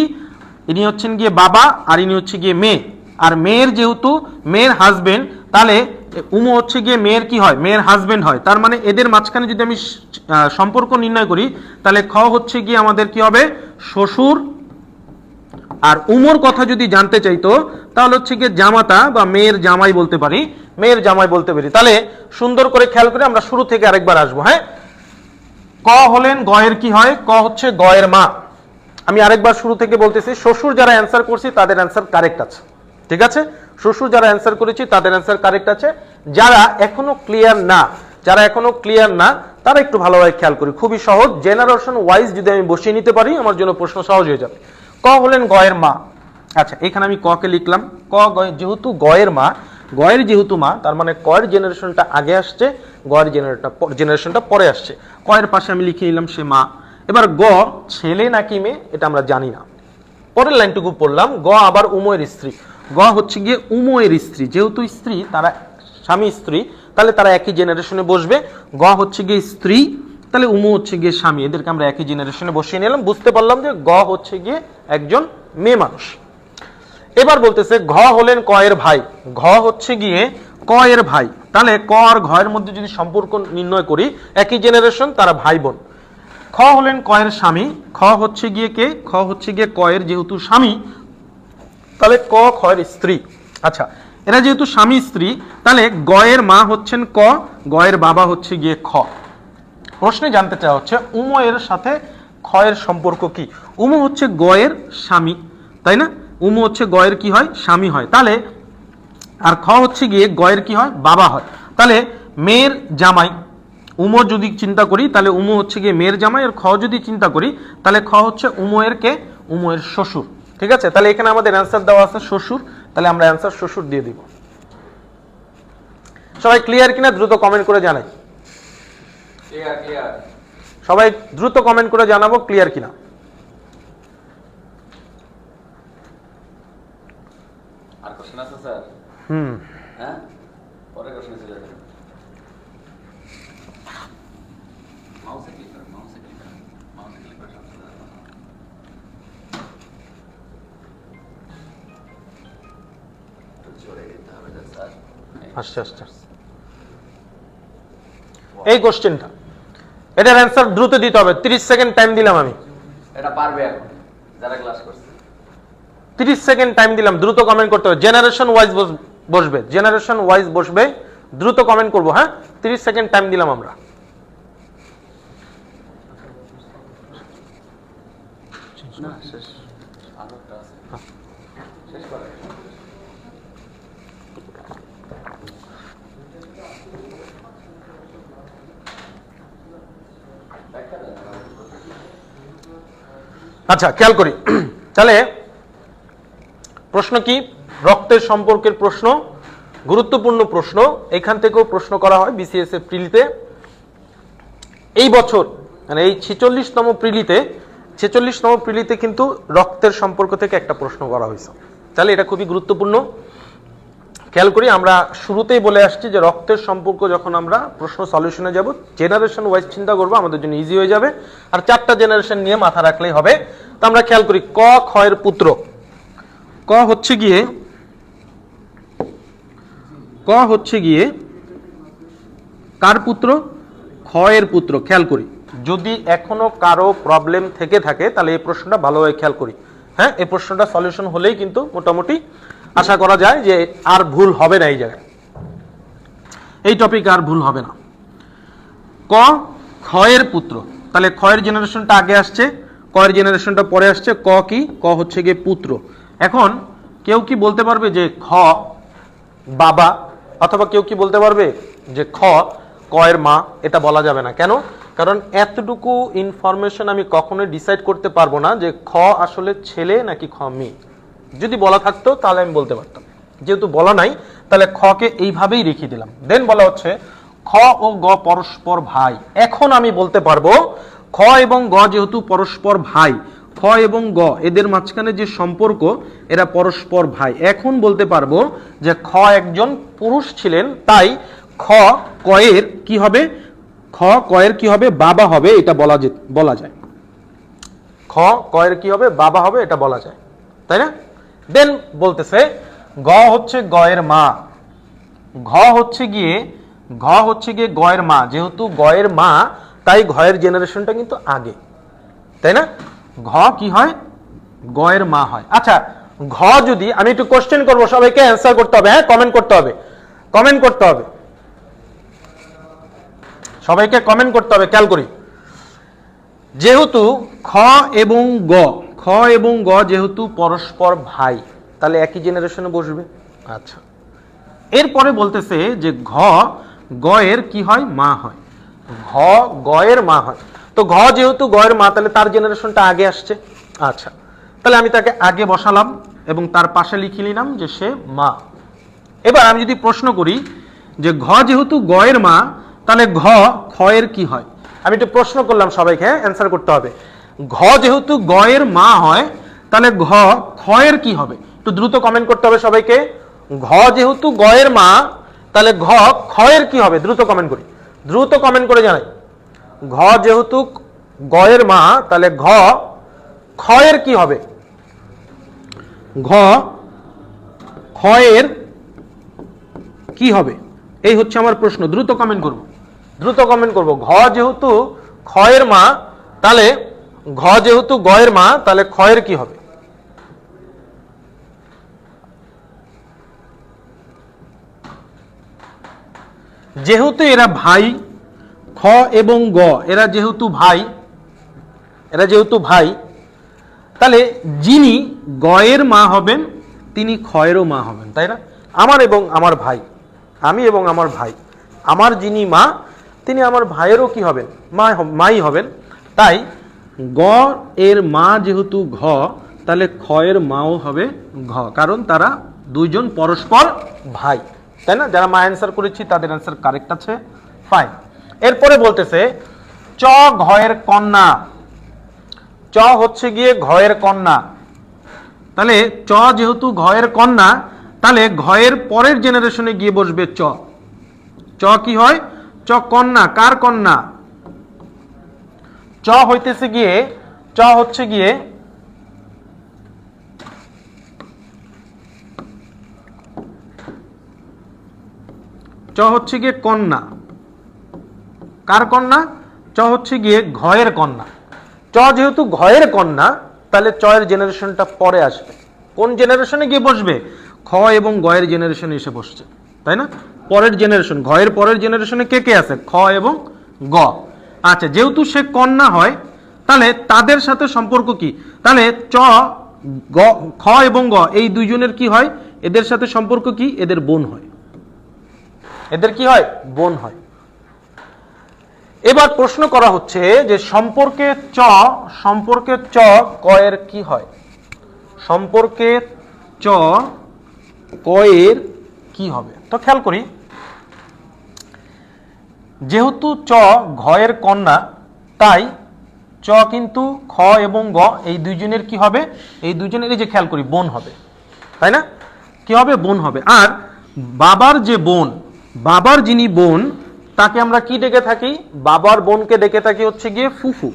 ইনি হচ্ছেন গিয়ে বাবা আর ইনি হচ্ছে গিয়ে মেয়ে। আর মেয়ের যেহেতু মেয়ের হাজবেন্ড, তাহলে উমু হচ্ছে গিয়ে মেয়ের কি হয়? মেয়ের হাজবেন্ড হয়। তার মানে এদের মাঝখানে যদি আমি সম্পর্ক নির্ণয় করি, তাহলে খ হচ্ছে গিয়ে আমাদের কি হবে? শ্বশুর। আর উমর কথা যদি জানতে চাইতো, তাহলে হচ্ছে গিয়ে জামাতা বা মেয়ের জামাই বলতে পারি, মেয়ের জামাই বলতে পারি। তাহলে সুন্দর করে খেয়াল করে আমরা শুরু থেকে আরেকবার আসবো। হ্যাঁ, ক হলেন গ এর কি হয়? ক হচ্ছে গ এর মা। আমি আরেকবার শুরু থেকে বলতেছি, শ্বশুর যারা অ্যান্সার করছি তাদের অ্যান্সার কারেক্ট আছে, ঠিক আছে? শ্বশুর যারা অ্যান্সার করেছি তাদের অ্যান্সার কারেক্ট আছে। যারা এখনো ক্লিয়ার না, তারা একটু ভালোভাবে খেয়াল করি। খুবই সহজ, জেনারেশন ওয়াইজ যদি আমি বসিয়ে নিতে পারি, আমার জন্য প্রশ্ন সহজ হয়ে যাবে। ক হলেন গ এর মা। আচ্ছা, এখানে আমি ক কে লিখলাম। যেহেতু গ এর মা, গ এর যেহেতু মা, তার মানে ক এর জেনারেশনটা আগে আসছে, গ এর জেনারেশনটা পরে আসছে। ক এর পাশে আমি লিখে নিলাম সে মা। এবার গ ছেলে নাকি মেয়ে এটা আমরা জানি না। পরের লাইনটুকু পড়লাম, গ আবার উময়ের স্ত্রী। গ হচ্ছে গিয়ে উময়ের স্ত্রী, যেহেতু স্ত্রী, তারা স্বামী স্ত্রী, তাহলে তারা একই জেনারেশনে বসবে। গ হচ্ছে গিয়ে স্ত্রী, তাহলে উমু হচ্ছে গিয়ে স্বামী, এদেরকে আমরা একই জেনারেশনে বসিয়ে নিলাম। বুঝতে পারলাম যে গ হচ্ছে গিয়ে একজন মেয়ে মানুষ। এবার বলতেছে ঘ হলেন ক এর ভাই। ঘ হচ্ছে গিয়ে ক এর ভাই, তাহলে ক আর ঘ এর মধ্যে যদি সম্পর্ক নির্ণয় করি, একই জেনারেশন, তারা ভাই বোন। খ হলেন ক এর স্বামী। খ হচ্ছে গিয়ে কে? খ হচ্ছে গিয়ে ক এর যেহেতু স্বামী, তাহলে ক খ এর স্ত্রী। আচ্ছা, এরা যেহেতু স্বামী স্ত্রী, তাহলে গ এর মা হচ্ছেন ক, গ এর বাবা হচ্ছে গিয়ে খ। প্রশ্নে জানতে চাওয়া হচ্ছে উম এর সাথে খ এর সম্পর্ক কি। উমু হচ্ছে গ এর স্বামী, তাই না? উমু হচ্ছে গ এর কি হয়? স্বামী হয়। তাহলে আর খ হচ্ছে গিয়ে গ এর কি হয়? বাবা হয়। তাহলে মেয়ের জামাই, উমো যদি চিন্তা করি, তাহলে উমু হচ্ছে গিয়ে মেয়ের জামাই। আর খ যদি চিন্তা করি, তাহলে খ হচ্ছে উমো এর কে? উমো এর শ্বশুর। ঠিক আছে, তাহলে এখানে আমাদের অ্যান্সার দেওয়া আছে শ্বশুর, তাহলে আমরা অ্যান্সার শ্বশুর দিয়ে দিব। সবাই ক্লিয়ার কিনা দ্রুত কমেন্ট করে জানাই। সবাই দ্রুত কমেন্ট করে জানাবো ক্লিয়ার কিনা। আর কোশ্চেন আছে স্যার? হ্যাঁ, পরে কোশ্চেন চলে যাবে। মাউসে ক্লিক করুন, মাউসে ক্লিক করে জোরে দিতে হবে স্যার। আচ্ছা, এই কোশ্চেনটা, এটার অ্যান্সার দ্রুত দিতে হবে। 30 সেকেন্ড টাইম দিলাম আমি। এটা পারবে এখন যারা ক্লাস করছে। 30 সেকেন্ড টাইম দিলাম, দ্রুত কমেন্ট করতে হবে। জেনারেশন ওয়াইজ বসবে, দ্রুত কমেন্ট করবো। হ্যাঁ, 30 সেকেন্ড টাইম দিলাম আমরা। না, শেষ আরেকটা আছে, শেষ করে। আচ্ছা, খেয়াল করি। তাহলে প্রশ্ন কি? রক্তের সম্পর্কের প্রশ্ন, গুরুত্বপূর্ণ প্রশ্ন। এখান থেকেও প্রশ্ন করা হয় বিসিএস এর প্রিলিতে। এই বছর মানে এই 46তম প্রিলিতে কিন্তু রক্তের সম্পর্ক থেকে একটা প্রশ্ন করা হয়েছে। তাহলে এটা খুবই গুরুত্বপূর্ণ। খেয়াল করি, আমরা শুরুতেই বলে আসছি যে রক্তের সম্পর্ক যখন আমরা প্রশ্ন সলিউশনে যাব, জেনারেশন ওয়াইজ চিন্তা করবো, আমাদের জন্য ইজি হয়ে যাবে। আর 4টা জেনারেশন নিয়ে মাথা রাখলেই হবে। তো আমরা খেয়াল করি, ক খ এর পুত্র। ক হচ্ছে গিয়ে কার পুত্র? খ এর পুত্র। খেয়াল করি, যদি এখনো কারো প্রবলেম থেকে থাকে তাহলে এই প্রশ্নটা ভালোভাবে খেয়াল করি। হ্যাঁ, এই প্রশ্নটা সলিউশন হলেই কিন্তু মোটামুটি আশা করা যায় যে আর ভুল হবে না এই জায়গায়, এই টপিক আর ভুল হবে না। ক খ এর পুত্র, তাহলে খ এর জেনারেশনটা আগে আসছে, ক এর জেনারেশনটা পরে আসছে। ক কি? ক হচ্ছে গিয়ে পুত্র। এখন কেউ কি বলতে পারবে যে খ বাবা, অথবা কেউ কি বলতে পারবে যে খ ক এর মা? এটা বলা যাবে না। কেন? কারণ এতটুকু ইনফরমেশন আমি কখনোই ডিসাইড করতে পারবো না যে খ আসলে ছেলে নাকি খ মেয়ে। যদি বলা থাকতো তাহলে আমি বলতে পারতাম, যেহেতু বলা নাই তাহলে খ কে এইভাবেই রেখে দিলাম। দেন বলা হচ্ছে খ ও গ পরস্পর ভাই। এখন আমি বলতে পারবো খ এবং গ যেহেতু পরস্পর ভাই, খ এবং গ এদের মাঝখানে যে সম্পর্ক, এরা পরস্পর ভাই। এখন বলতে পারবো যে খ একজন পুরুষ ছিলেন, তাই খ কয়ের কি হবে? খ কয়ের কি হবে? বাবা হবে, এটা বলা যায়। খ কয়ের কি হবে? বাবা হবে, এটা বলা যায়, তাই না? দেন বলতেছে গ হচ্ছে গয়ের মা। ঘ হচ্ছে গিয়ে গয়ের মা। যেহেতু গয়ের মা, তাই ঘয়ের জেনারেশনটা কিন্তু আগে, তাই না? ঘ কি হয়? গয়ের মা হয়। আচ্ছা, ঘ যদি আমি একটু কোশ্চেন করবো, সবাইকে অ্যান্সার করতে হবে। হ্যাঁ, কমেন্ট করতে হবে, কমেন্ট করতে হবে, সবাইকে কমেন্ট করতে হবে। খেয়াল করি, যেহেতু খ এবং গ যেহেতু পরস্পর ভাই, তাহলে একই জেনারেশনে বসবে। আচ্ছা, এরপরে বলতেছে যে ঘ গয়ের কি হয়? মা হয়। ঘ গয়ের মা হয়। তো ঘ যেহেতু গয়ের মা, তাহলে তার জেনারেশনটা আগে আসছে। আচ্ছা, তাহলে আমি তাকে আগে বসালাম এবং তার পাশে লিখে নিলাম যে সে মা। এবার আমি যদি প্রশ্ন করি যে ঘ যেহেতু গয়ের মা, তাহলে ঘ খয়ের কি হয়? আমি একটু প্রশ্ন করলাম, সবাইকে অ্যান্সার করতে হবে। ঘ যেহেতু গয়ের মা হয়, তাহলে ঘ খয়ের কি হবে? একটু দ্রুত কমেন্ট করতে হবে সবাইকে। ঘ যেহেতু গয়ের মা, তাহলে ঘ খয়ের কি হবে? দ্রুত কমেন্ট করি, দ্রুত কমেন্ট করে জানাই। ঘ যেহেতু গয়ের মা, তাহলে ঘ খয়ের কি হবে? ঘ খয়ের কি হবে? এই হচ্ছে আমার প্রশ্ন। দ্রুত কমেন্ট করব, দ্রুত কমেন্ট করব। ঘ যেহেতু খয়ের মা, তাহলে ঘ যেহেতু গয়ের মা, তাহলে খয়ের কি হবে? যেহেতু এরা ভাই, খ এবং গ এরা যেহেতু ভাই, তাহলে যিনি গয়ের মা হবেন তিনি খয়েরও মা হবেন, তাই না? আমার এবং আমার ভাই, আমি এবং আমার ভাই, আমার যিনি মা তিনি আমার ভাইয়েরও কি হবেন? মাই হবেন। তাই গ এর মা যেহেতু ঘ, তাহলে খয়ের মাও হবে ঘ, কারণ তারা দুইজন পরস্পর ভাই, তাই না? যারা মা অ্যান্সার করেছি তাদের অ্যান্সার কারেক্ট আছে, ফাইন। এরপরে বলতেছে চ ঘয়ের কন্যা। চ হচ্ছে গিয়ে ঘয়ের কন্যা, তাহলে চ যেহেতু ঘয়ের কন্যা, তাহলে ঘয়ের পরের জেনারেশনে গিয়ে বসবে চ। চ কি হয়? চ কন্যা। কার কন্যা? চ হইতেছে গিয়ে, চ হচ্ছে গিয়ে কন্যা। কার কন্যা? চ হচ্ছে গিয়ে ঘয়ের কন্যা। চ যেহেতু ঘয়ের কন্যা, তাহলে চ এর জেনারেশনটা পরে আসবে। কোন জেনারেশনে গিয়ে বসবে? খ এবং গয়ের জেনারেশনে এসে বসছে, তাই না? পরের জেনারেশন, ঘয়ের পরের জেনারেশনে কে কে আছে? খ এবং গ। আচ্ছা, যেহেতু সে কন্যা হয়, তাহলে তাদের সাথে সম্পর্ক কি? তাহলে চ খ এবং গ এই দুইজনের কি হয়? এদের সাথে সম্পর্ক কি? এদের বোন হয়। এদের কি হয়? বোন হয়। এবার প্রশ্ন করা হচ্ছে যে সম্পর্কে চ কয়ের কি হয়? সম্পর্কে চ কয়ের কি হবে? তো খেয়াল করি, যেহেতু চ ঘয়ের কন্যা, তাই চ কিন্তু খ এবং গ এই দুইজনের কি হবে? এই দুইজনের, এই যে খেয়াল করি, বোন হবে, তাই না? কি হবে? বোন হবে। আর বাবার যে বোন, বাবার যিনি বোন, তাকে আমরা কি ডেকে থাকি? বাবার বোনকে ডেকে থাকি হচ্ছে গিয়ে ফুফু।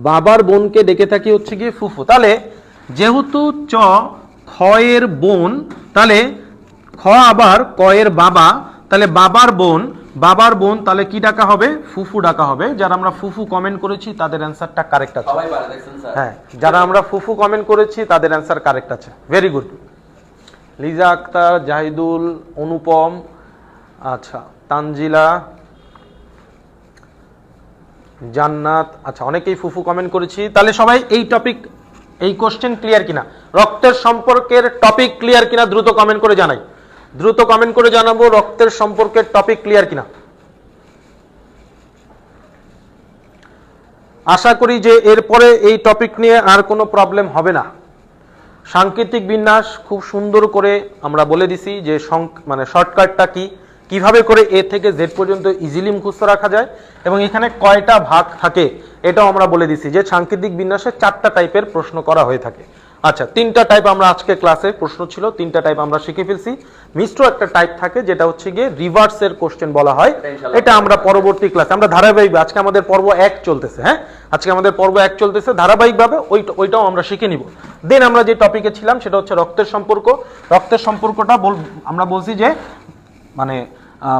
বাবার বোনকে ডেকে থাকি হচ্ছে গিয়ে ফুফু। তাহলে যেহেতু চ খয়ের বোন, তাহলে খ আবার কয়ের বাবা, তাহলে বাবার বোন বাবার বোন তাহলে কি ডাকা হবে? ফুফু ডাকা হবে। যারা আমরা ফুফু কমেন্ট করেছি তাদের অ্যান্সারটা কারেক্ট আছে। সবাই পারে, দেখছেন স্যার? হ্যাঁ, যারা আমরা ফুফু কমেন্ট করেছি তাদের অ্যান্সার কারেক্ট আছে। Very good. লিজা আক্তার, জাহিদুল, অনুপম, আচ্ছা, তানজিলা, জান্নাত, আচ্ছা, অনেকেই ফুফু কমেন্ট করেছি। তাহলে সবাই এই টপিক, এই কোশ্চেন ক্লিয়ার কিনা, রক্তের সম্পর্কের টপিক ক্লিয়ার কিনা দ্রুত কমেন্ট করে জানাই। দ্রুত কমেন্ট করে জানাবো রক্তের সম্পর্কের টপিক ক্লিয়ার কিনা। আশা করি যে এরপরে এই টপিক নিয়ে আর কোনো প্রবলেম হবে না। সাংকেতিক বিন্যাস খুব সুন্দর করে আমরা বলে দিছি যে মানে শর্টকাটটা কি, কিভাবে করে এ থেকে জেড পর্যন্ত ইজিলি মুখস্থ রাখা যায় এবং এখানে কয়টা ভাগ থাকে এটাও আমরা বলে দিছি যে সাংকেতিক বিন্যাসে 4টা টাইপের প্রশ্ন করা হয়ে থাকে। আচ্ছা, 3টা টাইপ আমরা আজকে ক্লাসে প্রশ্ন ছিল, 3টা টাইপ আমরা শিখে ফেলছি। মিশ্র একটা টাইপ থাকে যেটা হচ্ছে গিয়ে রিভার্সের কোশ্চেন বলা হয়, এটা আমরা পরবর্তী ক্লাসে আমরা ধারাবাহিক, আজকে আমাদের পর্ব 1 চলতেছে। হ্যাঁ, আজকে আমাদের পর্ব 1 চলতেছে, ধারাবাহিকভাবে ওইটাও আমরা শিখে নিব। দেন আমরা যে টপিকে ছিলাম সেটা হচ্ছে রক্তের সম্পর্ক। রক্তের সম্পর্কটা আমরা বলছি যে মানে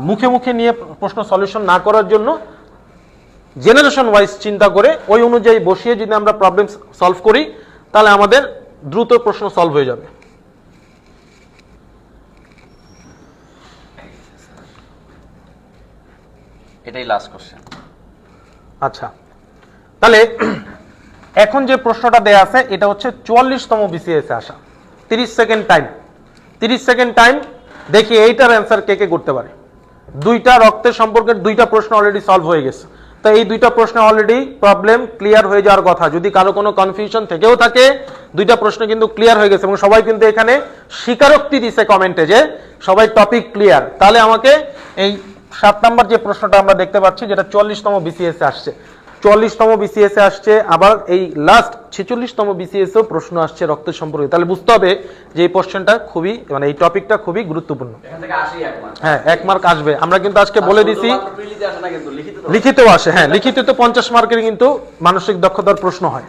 মুখে মুখে নিয়ে প্রশ্ন সলিউশন না করার জন্য জেনারেশন ওয়াইজ চিন্তা করে ওই অনুযায়ী বসিয়ে যদি আমরা প্রবলেম সলভ করি তাহলে আমাদের দ্রুত প্রশ্ন সলভ হয়ে যাবে। এটাই লাস্ট কোশ্চেন। আচ্ছা, তাহলে এখন যে প্রশ্নটা দেয়া আছে এটা হচ্ছে 44তম বিসিএস এ আসা। 30 সেকেন্ড টাইম, 30 সেকেন্ড টাইম। দেখি এইটার অ্যান্সার কে কে করতে পারে। 2টা রক্তের সম্পর্কের 2টা প্রশ্ন অলরেডি সলভ হয়ে গেছে। তো এই 2টা প্রশ্ন অলরেডি প্রবলেম ক্লিয়ার হয়ে যাওয়ার কথা। যদি কারো কোনো কনফিউশন থেকেও থাকে, 2টা প্রশ্ন কিন্তু ক্লিয়ার হয়ে গেছে এবং সবাই কিন্তু এখানে স্বীকারোক্তি দিছে কমেন্টে যে সবাই টপিক ক্লিয়ার। তাহলে আমাকে এই 7 নাম্বার যে প্রশ্নটা আমরা দেখতে পাচ্ছি যেটা 44তম বিসিএস এ আসছে, 44তম বিসিএস এ আসছে, আবার এই লাস্ট 46তম বিসিএস এও প্রশ্ন আসছে রক্তের সম্পর্কে। তাহলে বুঝতে হবে যে এই কোশ্চেনটা খুবই, মানে এই টপিকটা খুবই গুরুত্বপূর্ণ। এখান থেকে আসেই 1 মার্ক। হ্যাঁ, 1 মার্ক আসবে। আমরা কিন্তু আজকে বলে দিছি প্রিলিতে আসে না, কিন্তু লিখিতও আসে। হ্যাঁ, লিখিত তো 50 মার্কের কিন্তু মানসিক দক্ষতার প্রশ্ন হয়।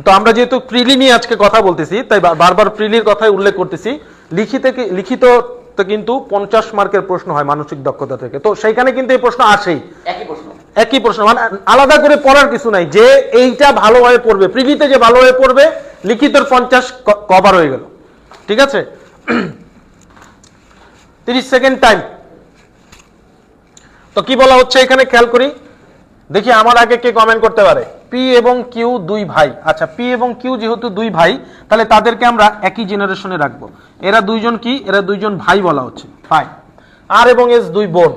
তো আমরা যেহেতু প্রিলি নিয়ে আজকে কথা বলতেছি তাই বারবার প্রিলির কথাই উল্লেখ করতেছি। লিখিত তো কিন্তু 50 মার্কের প্রশ্ন হয় মানসিক দক্ষতা থেকে। তো সেইখানে কিন্তু এই প্রশ্ন আসেই, একই প্রশ্ন, মানে আলাদা করে পড়ার কিছু নাই যে এইটা ভালোভাবে পড়বে। প্রিলিতে যে ভালোভাবে পড়বে, লিখিতর 50 কভার হয়ে গেল। ঠিক আছে, 30 সেকেন্ড টাইম। তো কি বলা হচ্ছে এখানে খেয়াল করি, দেখি আমার আগে কে কমেন্ট করতে পারে। পি এবং কিউ 2 ভাই। আচ্ছা, পি এবং কিউ যেহেতু 2 ভাই তাহলে তাদেরকে আমরা একই জেনারেশনে রাখবো। এরা 2জন কি, এরা 2জন ভাই বলা হচ্ছে। ফাইন। আর এবং এস 2 বোন।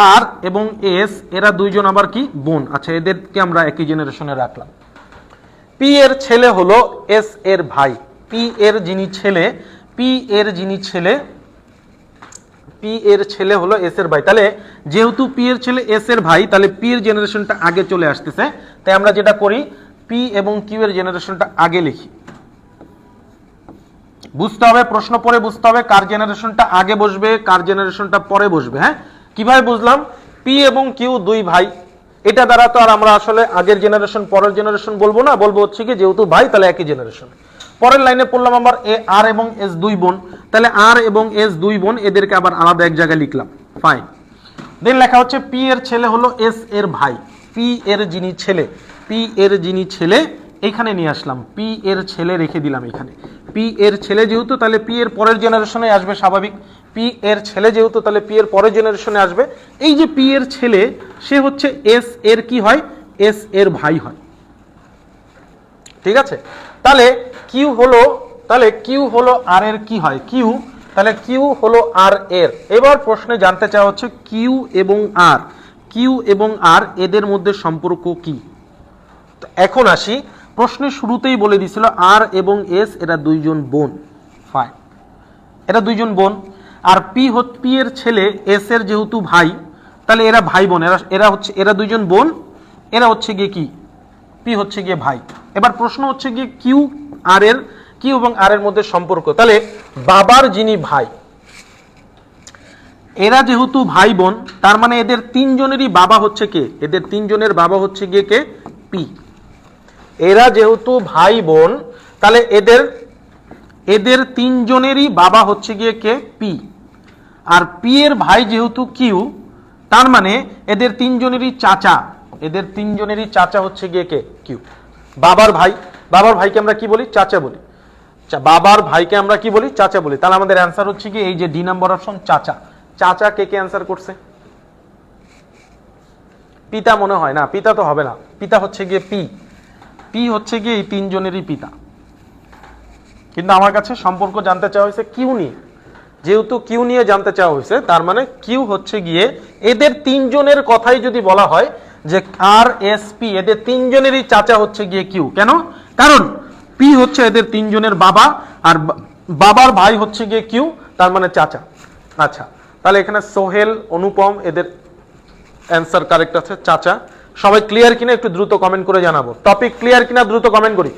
আর এবং এস এরা 2জন আবার কি, বোন। আচ্ছা, এদেরকে আমরা একই জেনারেশনে রাখলাম। পি এর ছেলে হলো এস এর ভাই। পি এর যিনি ছেলে, পি এর যিনি ছেলে, পি এর ছেলে হলো এস এর ভাই। তাহলে যেহেতু পি এর ছেলে এস এর ভাই, তাহলে পি এর জেনারেশনটা আগে চলে আসতেছে। তাই আমরা যেটা করি, পি এবং কিউ এর জেনারেশনটা আগে লিখি। বুঝতে হবে, প্রশ্ন পরে বুঝতে হবে কার জেনারেশনটা আগে বসবে কার জেনারেশনটা পরে বসবে। হ্যাঁ, কিভাবে বুঝলাম? পি এবং কিউ 2 ভাই, এটা দ্বারা তো আর আমরা আসলে আগের জেনারেশন পরের জেনারেশন বলবো না, বলবো হচ্ছে কি যেহেতু ভাই তাহলে একই জেনারেশন। পরের লাইনে পড়লাম আবার আর এবং এস 2 বোন। তাহলে আর এবং এস 2 বোন, এদেরকে আবার আলাদা এক জায়গায় লিখলাম। ফাইন। দেন লেখা হচ্ছে পি এর ছেলে হলো এস এর ভাই। পি এর যিনি ছেলে, পি এর যিনি ছেলে এখানে নিয়ে আসলাম। পি এর ছেলে রেখে দিলাম এখানে। পি এর ছেলে যেহেতু তাহলে পি এর পরের জেনারেশনে আসবে, স্বাভাবিক। পি এর ছেলে যেহেতু তাহলে পি এর পরের জেনারেশনে আসবে। এই যে পি এর ছেলে, সে হচ্ছে এস এর কি হয়, এস এর ভাই হয়। ঠিক আছে, তাহলে কিউ হলো, তাহলে কিউ হলো আর এর কি হয়, কিউ। তাহলে কিউ হলো আর এর। এবার প্রশ্নে জানতে চাওয়া হচ্ছে কিউ এবং আর, কিউ এবং আর এদের মধ্যে সম্পর্ক কি। তো এখন আসি, প্রশ্নের শুরুতেই বলে দিছিল আর এবং এস এরা 2জন বোন। ফাইন, এরা 2জন বোন। আর পি এর ছেলে এস এর যেহেতু ভাই, তাহলে এরা ভাই বোন। এরা 2জন বোন, এরা হচ্ছে গিয়ে কি, পি হচ্ছে গিয়ে ভাই। এবার প্রশ্ন হচ্ছে গিয়ে কিউ এবং আর এর মধ্যে সম্পর্ক। তাহলে বাবার যিনি ভাই, এরা যেহেতু ভাই বোন, তার মানে এদের 3জনেরই বাবা হচ্ছে কে, এদের 3জনের বাবা হচ্ছে গিয়ে কে, পি। এরা যেহেতু ভাই বোন, তাহলে এদের 3জনেরই বাবা হচ্ছে গিয়ে কে, পি। আর পি এর ভাই যেহেতু কিউ, তার মানে এদের তিনজনেরই চাচা হচ্ছে গিয়ে কে? কিউ। বাবার ভাইকে আমরা কি বলি? চাচা বলি। বাবার ভাইকে আমরা কি বলি? চাচা বলি। তাহলে আমাদের অ্যান্সার হচ্ছে কি এই যে ডি নাম্বার অপশন, চাচা। চাচা কে অ্যান্সার করছে? পিতা মনে হয় না, পিতা তো হবে না, পিতা হচ্ছে গিয়ে পি হচ্ছে গিয়ে এই তিনজনেরই পিতা। কিন্তু আমার কাছে সম্পর্ক জানতে চাওয়া হয়েছে কিউ নিয়ে, যেহেতু কিউ নিয়ে জানতে চাওয়া হয়েছে, তার মানে কিউ হচ্ছে গিয়ে এদের তিনজনের কথাই যদি বলা হয় যে আর এস পি, এদের তিনজনেরই চাচা হচ্ছে গিয়ে কিউ। কেন? কারণ পি হচ্ছে এদের তিনজনের বাবা, আর বাবার ভাই হচ্ছে গিয়ে কিউ, তার মানে চাচা। আচ্ছা, তাহলে এখানে সোহেল, অনুপম এদের অ্যান্সার কারেক্ট আছে, চাচা। সবাই ক্লিয়ার কিনা একটু দ্রুত কমেন্ট করে জানাবো। টপিক ক্লিয়ার কিনা দ্রুত কমেন্ট করি।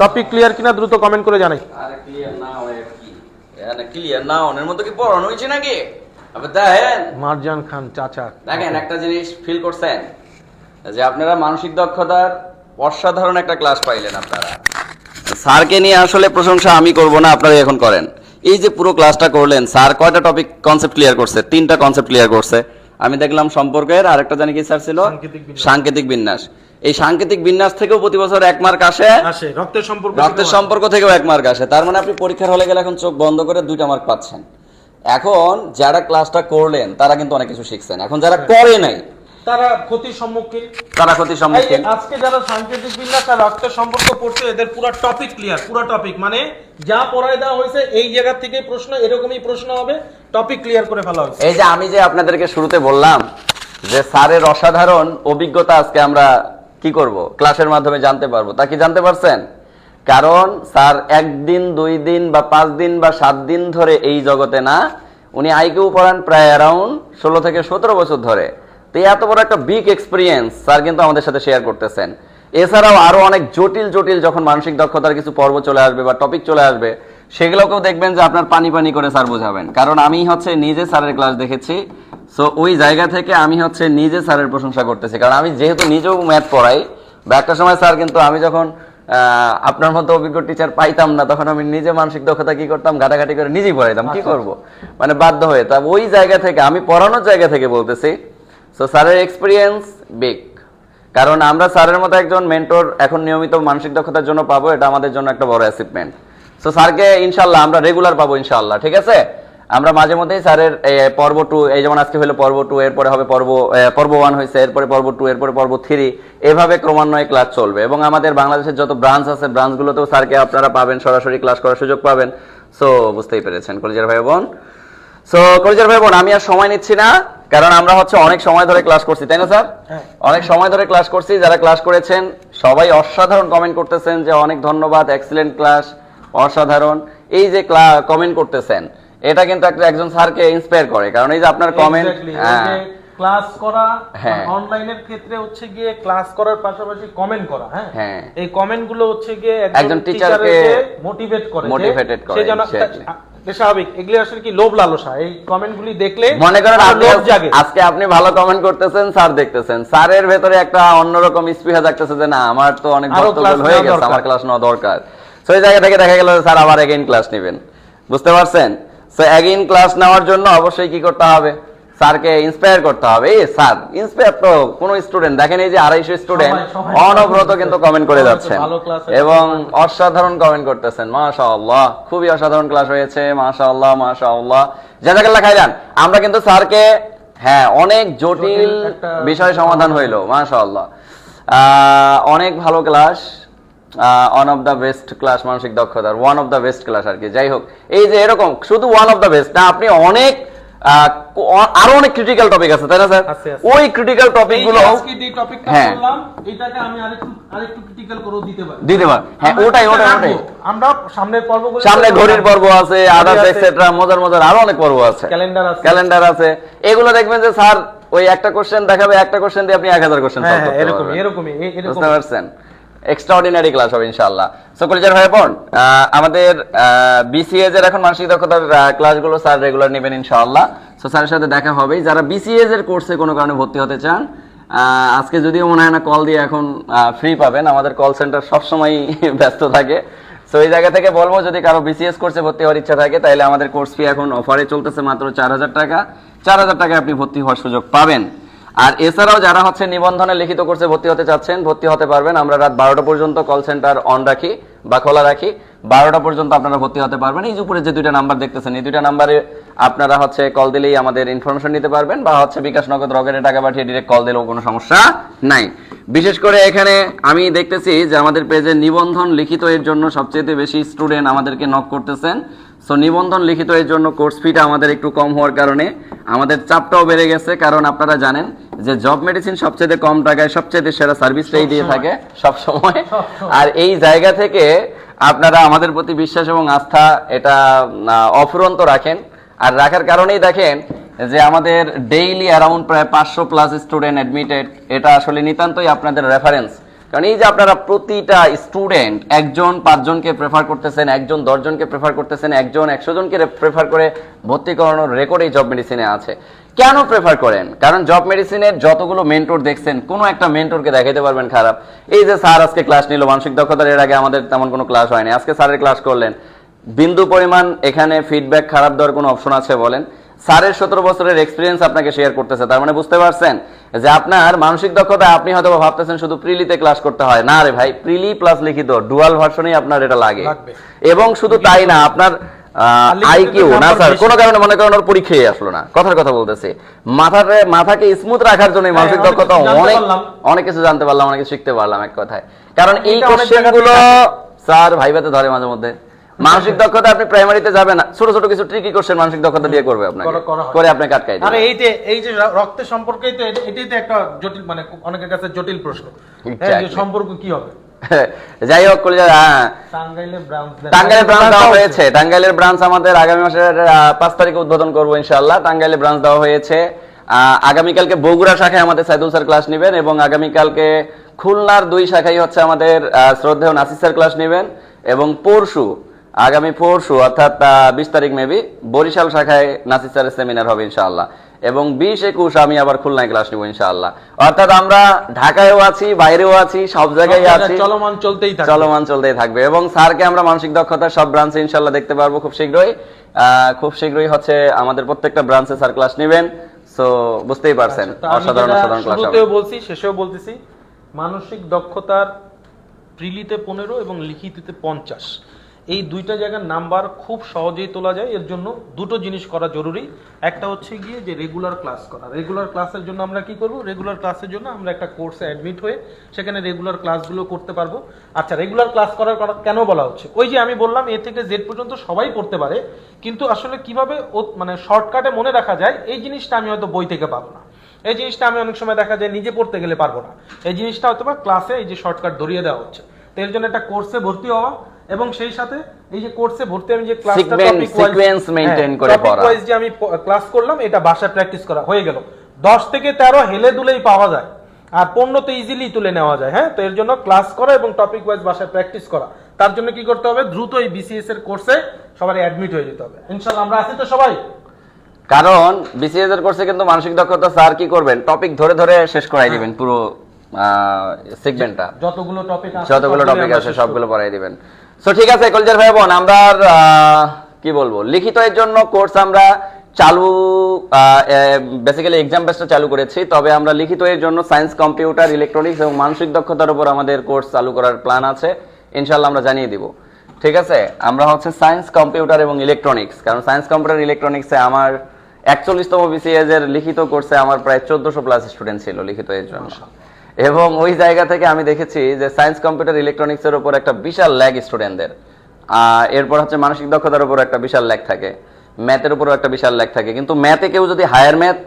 টপিক ক্লিয়ার কিনা দ্রুত কমেন্ট করে জানাই। আরে ক্লিয়ার না হয় কি? এখানে ক্লিয়ার না ওনের মধ্যে কি পড়ানো হয়েছে নাকি? আপনি দেখেন মারজান খান চাচা, দেখেন একটা জিনিস ফিল করছেন যে আপনারা মানসিক দক্ষতার অসাধারণ একটা ক্লাস পাইলেন। আপনারা স্যারকে নিয়ে আসলে প্রশংসা আমি করব না, আপনারা এখন করেন। এই যে পুরো ক্লাসটা করলেন, স্যার কয়টা টপিক কনসেপ্ট ক্লিয়ার করছে? 3টা কনসেপ্ট ক্লিয়ার করছে। আমি দেখলাম সম্পর্কের, আরেকটা জানি কি স্যার ছিল? সাংকেতিক বিন্যাস। এই সাংকেতিক বিন্যাস থেকেও প্রতি বছর 1 মার্ক আসে। রক্তের সম্পর্ক থেকেও 1 মার্ক আসে। তার মানে আপনি পরীক্ষার হলে গেলে এখন চোখ বন্ধ করে 2টা মার্ক পাচ্ছেন। এখন যারা ক্লাসটা করলেন তারা কিন্তু অনেক কিছু শিখছেন। এখন যারা করে নাই তারা ক্ষতির সম্মুখীন। আজকে যারা সাংকেতিক বিন্যাস আর রক্তের সম্পর্ক পড়ছে, এদের পুরো টপিক ক্লিয়ার। পুরো টপিক মানে যা পড়ায় দেওয়া হয়েছে এই জায়গা থেকে প্রশ্ন, এরকমই প্রশ্ন হবে, টপিক ক্লিয়ার করে ফেলা হয়েছে। এই যে আমি যে আপনাদেরকে শুরুতে বললাম যে স্যারের অসাধারণ অভিজ্ঞতা আজকে আমরা কি করব, ক্লাসের মাধ্যমে জানতে পারবো, তা কি জানতে পারছেন? কারণ স্যার 1 দিন 2 দিন বা 5 দিন বা 7 দিন ধরে এই জগতে না, উনি আইকিউ পড়ান প্রায় অ্যারাউন্ড 16 থেকে 17 বছর ধরে। তো এত বড় একটা বিগ এক্সপিরিয়েন্স স্যার কিন্তু আমাদের সাথে শেয়ার করতেছেন। এছাড়াও আরো অনেক জটিল জটিল যখন মানসিক দক্ষতার কিছু পর্ব চলে আসবে বা টপিক চলে আসবে, সেগুলোকেও দেখবেন যে আপনার পানি পানি করে স্যার বোঝাবেন। কারণ আমি নিজে স্যারের ক্লাস দেখেছি, সো ওই জায়গা থেকে আমি নিজে স্যারের প্রশংসা করতেছি। কারণ আমি যেহেতু নিজেও ম্যাথ পড়াই, বা একটা সময় স্যার কিন্তু আমি যখন আপনার মতো অভিজ্ঞ টিচার পাইতাম না, তখন আমি নিজে মানসিক দক্ষতা কি করতাম, ঘাটাঘাটি করে নিজেই পড়াইতাম। কি করব, মানে বাধ্য হয়ে। তা ওই জায়গা থেকে, আমি পড়ানোর জায়গা থেকে বলতেছি, সো স্যারের এক্সপিরিয়েন্স বিগ। কারণ আমরা স্যারের মতো একজন মেন্টর এখন নিয়মিত মানসিক দক্ষতার জন্য পাবো, এটা আমাদের জন্য একটা বড় অ্যাচিভমেন্ট। সো স্যারকে ইনশাল্লাহ আমরা রেগুলার পাবো ইনশাল্লাহ, ঠিক আছে? আমরা মাঝে মধ্যেই স্যারের পর্ব 2, এই যেমন আজকে হলো পর্ব 2, এরপরে হবে পর্ব 1 হয়েছে, এরপরে পর্ব 2, এরপরে পর্ব 3, এভাবে ক্রমান্বয়ে ক্লাস চলবে। এবং আমাদের বাংলাদেশের যত ব্রাঞ্চ আছে, ব্রাঞ্চগুলোতেও স্যারকে আপনারা পাবেন, সরাসরি ক্লাস করার সুযোগ পাবেন। সো বুঝতেই পেরেছেন কলেজের ভাই বোন। আমি আর সময় নিচ্ছি না, কারণ আমরা অনেক সময় ধরে ক্লাস করছি, তাই না স্যার? অনেক সময় ধরে ক্লাস করছি। যারা ক্লাস করেছেন সবাই অসাধারণ কমেন্ট করতেছেন যে অনেক ধন্যবাদ, এক্সিলেন্ট ক্লাস, অসাধারণ। এই যে কমেন্ট করতেছেন, এটা কিন্তু একজন স্যারকে ইন্সপায়ার করে। কারণ এই যে আপনার কমেন্ট, ক্লাস করা অনলাইনের ক্ষেত্রে হচ্ছে গিয়ে ক্লাস করার পাশাপাশি কমেন্ট করা, হ্যাঁ, এই কমেন্ট গুলো হচ্ছে গিয়ে একজন টিচারকে মোটিভেটেড করে। স্বাভাবিক, এগুলি আসলে কি লোভ লালসা। এই কমেন্টগুলি দেখলে মনে করেন আজকে আপনি ভালো কমেন্ট করতেছেন, স্যার দেখতেছেন, স্যারের ভেতরে একটা অন্যরকম স্পৃহা জাগতেছে যে না, আমার তো অনেক বক্তব্য হয়ে গেছে, আমার ক্লাস নেওয়া দরকার। সো এই জায়গা থেকে দেখা গেল স্যার আবার এগেইন ক্লাস নেবেন। বুঝতে পারছেন? সো এগেইন ক্লাস নেওয়ার জন্য অবশ্যই কি করতে হবে? স্যারকে ইন্সপায়ার করতে হবে। এই স্যার ইন্সপায়ার তো কোনো স্টুডেন্ট দেখেন, এই যে 250 স্টুডেন্ট অনবরত কিন্তু কমেন্ট করে যাচ্ছেন এবং অসাধারণ কমেন্ট করতেছেন। মাশাআল্লাহ, খুবই অসাধারণ ক্লাস হয়েছে। মাশাআল্লাহ মাশাআল্লাহ, জাযাকাল্লাহ খাইরান। আমরা কিন্তু স্যারকে অনেক জটিল বিষয় সমাধান হইলো। মাশাআল্লাহ, অনেক ভালো class, one of the best class মানসিক দক্ষতার, one of the best class আর কি। যাই হোক, এই যে এরকম শুধু ওয়ান অফ দ্য বেস্ট না, আপনি অনেক আরো অনেক ক্রিটিক্যাল টপিক আছে, তাই না স্যার? ওই ক্রিটিক্যাল টপিক গুলো দিতে পার। হ্যাঁ, ওটাই আমরা সামনের পর্বগুলো, সামনে ঘড়ির পর্ব আছে, আদার্স এক্সেট্রা, মজার মজার আরো অনেক পর্ব আছে, ক্যালেন্ডার আছে। এগুলো দেখবেন যে স্যার ওই একটা কোশ্চেন দেখাবে, একটা কোশ্চেন দিয়ে আপনি 1000 কোশ্চেন সলভ করতে পারবেন। এরকমই বুঝতে পারছেন? এক্সট্রাঅর্ডিনারি ক্লাস হবে ইনশাআল্লাহ। সো কলেজের ভাই বোন, আমাদের বিসিএস এর এখন মানসিক দক্ষতার ক্লাসগুলো স্যার রেগুলার নেবেন ইনশাআল্লাহ। সো স্যারের সাথে দেখা হবে। যারা বিসিএস এর কোর্সে কোনো কারণে ভর্তি হতে চান, আজকে যদিও মনে হয় না কল দিয়ে এখন ফ্রি পাবেন, আমাদের কল সেন্টার সবসময় ব্যস্ত থাকে। সো এই জায়গা থেকে বলবো যদি কারো বিসিএস কোর্সে ভর্তি হওয়ার ইচ্ছা থাকে তাহলে আমাদের কোর্স ফি এখন অফারে চলতেছে মাত্র 4000 টাকা। 4000 টাকায় আপনি ভর্তি হওয়ার সুযোগ পাবেন। আর এছাড়াও যারা হচ্ছে নিবন্ধনে লিখিত কোর্সে ভর্তি হতে চাচ্ছেন ভর্তি হতে পারবেন। আমরা রাত 12টা পর্যন্ত কল সেন্টার অন রাখি বা খোলা রাখি। 12টা পর্যন্ত আপনারা ভর্তি হতে পারবেন। এই যে উপরে যে দুইটা নাম্বার দেখতেছেন এই দুইটা নাম্বারে আপনারা হচ্ছে কল দিলেই আমাদের ইনফরমেশন নিতে পারবেন বা হচ্ছে বিকাশ নগদ রকেটে টাকা পাঠিয়ে ডিরেক্ট কল দিলেও কোনো সমস্যা নাই। বিশেষ করে এখানে আমি দেখতেছি যে আমাদের পেজে নিবন্ধন লিখিত এর জন্য সবচেয়ে বেশি স্টুডেন্ট আমাদেরকে নক করতেছেন। সো নিবন্ধন লিখিত এর জন্য কোর্স ফিটা আমাদের একটু কম হওয়ার কারণে আমাদের চাপটাও বেড়ে গেছে। কারণ আপনারা জানেন যে জব মেডিসিন সবচেয়ে কম টাকায় সবচেয়ে সেরা সার্ভিসটাই দিয়ে থাকে সব সময়। আর এই জায়গা থেকে আপনারা আমাদের প্রতি বিশ্বাস এবং আস্থা এটা অফুরন্ত রাখেন। আর রাখার কারণেই দেখেন যে আমাদের ডেইলি অ্যারাউন্ড প্রায় 500 প্লাস স্টুডেন্ট অ্যাডমিটেড। এটা আসলে নিতান্তই আপনাদের রেফারেন্স। কারণ এই যে আপনারা প্রতিটা স্টুডেন্ট একজন 5 জনকে প্রেফার করতেছেন, একজন 10 জনকে প্রেফার করতেছেন, একজন 100 জনকে প্রেফার করে ভর্তি করানোর রেকর্ড এই জব মেডিসিনে আছে। কেন প্রেফার করেন? কারণ জব মেডিসিনের যতগুলো মেন্টর দেখছেন কোনো একটা মেন্টরকে দেখাইতে পারবেন খারাপ। এই যে স্যার আজকে ক্লাস নিল মানসিক দক্ষতার, এর আগে আমাদের তেমন কোনো ক্লাস হয়নি, আজকে স্যারের ক্লাস করলেন, বিন্দু পরিমাণ এখানে ফিডব্যাক খারাপ দেওয়ার কোনো অপশন আছে বলেন? স্যারের 17 বছরের এক্সপিরিয়েন্স আপনাকে শেয়ার করতেছে, তার মানে বুঝতে পারছেন যে আপনার মানসিক দক্ষতা আপনি হয়তো ভাবতেছেন শুধু প্রিলিতে ক্লাস করতে হয়। না রে ভাই, প্রিলি প্লাস লিখিত ডুয়াল ভার্সনই আপনার এটা লাগে। এবং শুধু তাই না, আপনার আইকিউ না স্যার কোনো কারণে মনে করেন ওর পরীক্ষায় আসলো না, কথার কথা বলতেছি, মাথাকে স্মুথ রাখার জন্য মানসিক দক্ষতা অনেক কিছু জানতে পারলাম, অনেক কিছু শিখতে পারলাম এক কথায়। কারণ এই কোশ্চেন গুলো স্যার ভাইবাতে ধরে মাঝে মধ্যে। মানসিক দক্ষতা আপনি প্রাইমারিতে যাবেন না, ছোট ছোট কিছু ট্রিকি কোশ্চেন মানসিক দক্ষতা দিয়ে করবে আপনাকে, করে আপনি কাটকাই দিবেন। আরে এই যে রক্তের সম্পর্কেই তো এটাই তো একটা জটিল, মানে অনেকের কাছে জটিল প্রশ্ন, এই সম্পর্ক কি হবে। যাই হোক, টাঙ্গাইলের ব্রাঞ্চ দেওয়া হয়েছে। টাঙ্গাইলের ব্রাঞ্চ আমাদের আগামী মাসের 5 তারিখে উদ্বোধন করবো ইনশাআল্লাহ। টাঙ্গাইলের ব্রাঞ্চ দেওয়া হয়েছে। আগামীকালকে বগুড়া শাখায় আমাদের সাইদুল স্যার ক্লাস নেবেন এবং আগামীকালকে খুলনার 2 শাখায় হচ্ছে আমাদের শ্রদ্ধেয় নাসির স্যার ক্লাস নেবেন এবং আগামী পরশু অর্থাৎ 20 তারিখ মেবি বরিশাল শাখায় নাসির স্যারের সেমিনার হবে ইনশাআল্লাহ। এবং 20-21 আমি আবার খুলনায় ক্লাস নিব ইনশাআল্লাহ। অর্থাৎ আমরা ঢাকায়ও আছি, বাইরেও আছি, সব জায়গায় আছি, চলমান চলতেই থাকবে। এবং স্যারকে আমরা মানসিক দক্ষতার সব ব্রাঞ্চে ইনশাআল্লাহ দেখতে পারবো খুব শীঘ্রই হচ্ছে আমাদের প্রত্যেকটা ব্রাঞ্চে স্যার ক্লাস নেবেন। সো বুঝতেই পারছেন অসাধারণ ক্লাস হবে। বলছি, শেষেও বলতেছি, মানসিক দক্ষতার প্রিলিতে 15 এবং লিখিততে 50, এই দুইটা জায়গার নাম্বার খুব সহজেই তোলা যায়। এর জন্য দুটো জিনিস করা জরুরি। একটা হচ্ছে গিয়ে যে রেগুলার ক্লাস করা। রেগুলার ক্লাসের জন্য আমরা কি করব? রেগুলার ক্লাসের জন্য আমরা একটা কোর্সে অ্যাডমিট হয়ে সেখানে রেগুলার ক্লাসগুলো করতে পারবো। আচ্ছা, রেগুলার ক্লাস করার কথা কেন বলা হচ্ছে? ওই যে আমি বললাম এ থেকে জেড পর্যন্ত সবাই পড়তে পারে, কিন্তু আসলে কিভাবে মানে শর্টকাটে মনে রাখা যায় এই জিনিসটা আমি হয়তো বই থেকে পাবো না। এই জিনিসটা আমি অনেক সময় দেখা যায় নিজে পড়তে গেলে পারবো না। এই জিনিসটা হয়তো বা ক্লাসে এই যে শর্টকাট ধরিয়ে দেওয়া হচ্ছে। তো এর জন্য একটা কোর্সে ভর্তি হওয়া এবং সেই সাথে এই যে কোর্সে ভর্তি আমি যে ক্লাসটা সিকোয়েন্স মেইনটেইন করে পড়া, টপিক ওয়াইজ যে আমি ক্লাস করলাম এটা বাসায় প্র্যাকটিস করা হয়ে গেল। 10 থেকে 13 হেলে দুলেই পাওয়া যায় আর 15 তো ইজিলি তুলে নেওয়া যায়। হ্যাঁ, তো এর জন্য ক্লাস করা এবং টপিক ওয়াইজ বাসায় প্র্যাকটিস করা। তার জন্য কি করতে হবে? দ্রুত এই বিসিএস এর কোর্সে সবাই অ্যাডমিট হয়ে যেতে হবে ইনশাআল্লাহ। আমরা আছি তো সবাই? কারণ বিসিএস এর কোর্সে কিন্তু মানসিক দক্ষতা স্যার কি করবেন, টপিক ধরে ধরে শেষ করাই দিবেন পুরো সেগমেন্টটা, যতগুলো টপিক আছে সবগুলো পড়াই দিবেন। সো ঠিক আছে কলজার ভাই বোন, আমরা কি বলবো, লিখিত এর জন্য কোর্স আমরা চালু বেসিক্যালি এক্সাম বেসটা চালু করেছি, তবে আমরা লিখিত এর জন্য সায়েন্স, কম্পিউটার, ইলেকট্রনিক্স এবং মানসিক দক্ষতার উপর আমাদের কোর্স চালু করার প্ল্যান আছে ইনশাআল্লাহ, আমরা জানিয়ে দিব। ঠিক আছে, আমরা হচ্ছে সায়েন্স, কম্পিউটার এবং ইলেকট্রনিক্স, কারণ সায়েন্স, কম্পিউটার, ইলেকট্রনিক্সে আমার 41তম বিসিএস এর লিখিত কোর্সে আমার প্রায় 1400 প্লাস স্টুডেন্ট ছিল লিখিত এর জন্য। এবং ওই জায়গা থেকে আমি দেখেছি যে সায়েন্স, কম্পিউটার, ইলেকট্রনিক্স এর উপর একটা বিশাল ল্যাগ স্টুডেন্টদের, এরপর হচ্ছে মানসিক দক্ষতার উপর একটা বিশাল ল্যাগ থাকে, ম্যাথের উপরও একটা বিশাল ল্যাগ থাকে। কিন্তু ম্যাথে কেউ যদি হায়ার ম্যাথ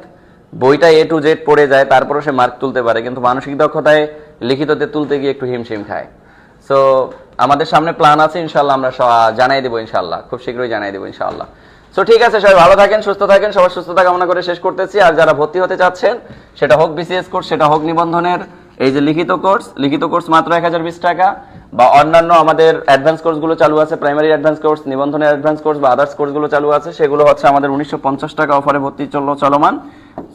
বইটা A to Z পড়ে যায় তারপরও সে মার্ক তুলতে পারে, কিন্তু মানসিক দক্ষতায় লিখিততে তুলতে গিয়ে একটু হিমশিম খায়। সো আমাদের সামনে প্ল্যান আছে ইনশাআল্লাহ, আমরা জানাই দেবো ইনশাআল্লাহ, খুব শীঘ্রই জানাই দেবো ইনশাআল্লাহ। সো ঠিক আছে, সবাই ভালো থাকেন, সুস্থ থাকেন, সবার সুস্থতা কামনা করে শেষ করতেছি। আর যারা ভর্তি হতে চাচ্ছেন, সেটা হোক বিসিএস কোর্স, সেটা হোক নিবন্ধনের এই যে লিখিত কোর্স মাত্র 1020 টাকা, বা অন্যান্য আমাদের অ্যাডভান্স কোর্সগুলো চালু আছে, প্রাইমারি অ্যাডভান্স কোর্স, নিবন্ধনের অ্যাডভান্স কোর্স বা আদার্স কোর্সগুলো চালু আছে, সেগুলো হচ্ছে আমাদের 1950 টাকা অফারে ভর্তি চলমান।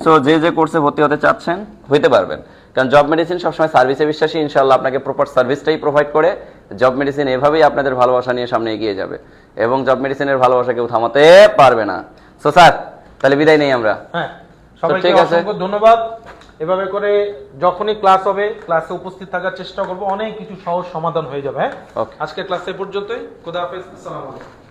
সো যে কোর্সে ভর্তি হতে চাচ্ছেন হইতে পারবেন, কারণ জব মেডিসিন সবসময় সার্ভিসে বিশ্বাসী, ইনশাআল্লাহ আপনাকে প্রপার সার্ভিসটাই প্রোভাইড করে। জব মেডিসিন এভাবেই আপনাদের ভালোবাসা নিয়ে সামনে এগিয়ে যাবে এবং জব মেডিসিনের ভালোবাসা কেউ থামাতে পারবে না। সো স্যার তাহলে বিদায় নেই আমরা। হ্যাঁ, সবাইকে ঠিক আছে। অসংখ্য ধন্যবাদ। এভাবে করে যখনই ক্লাস হবে ক্লাসে উপস্থিত থাকার চেষ্টা করব, অনেক কিছু সহজ সমাধান হয়ে যাবে। হ্যাঁ, Okay. আজকে ক্লাস এ পর্যন্তই। খোদা হাফেজ, আসসালামু আলাইকুম।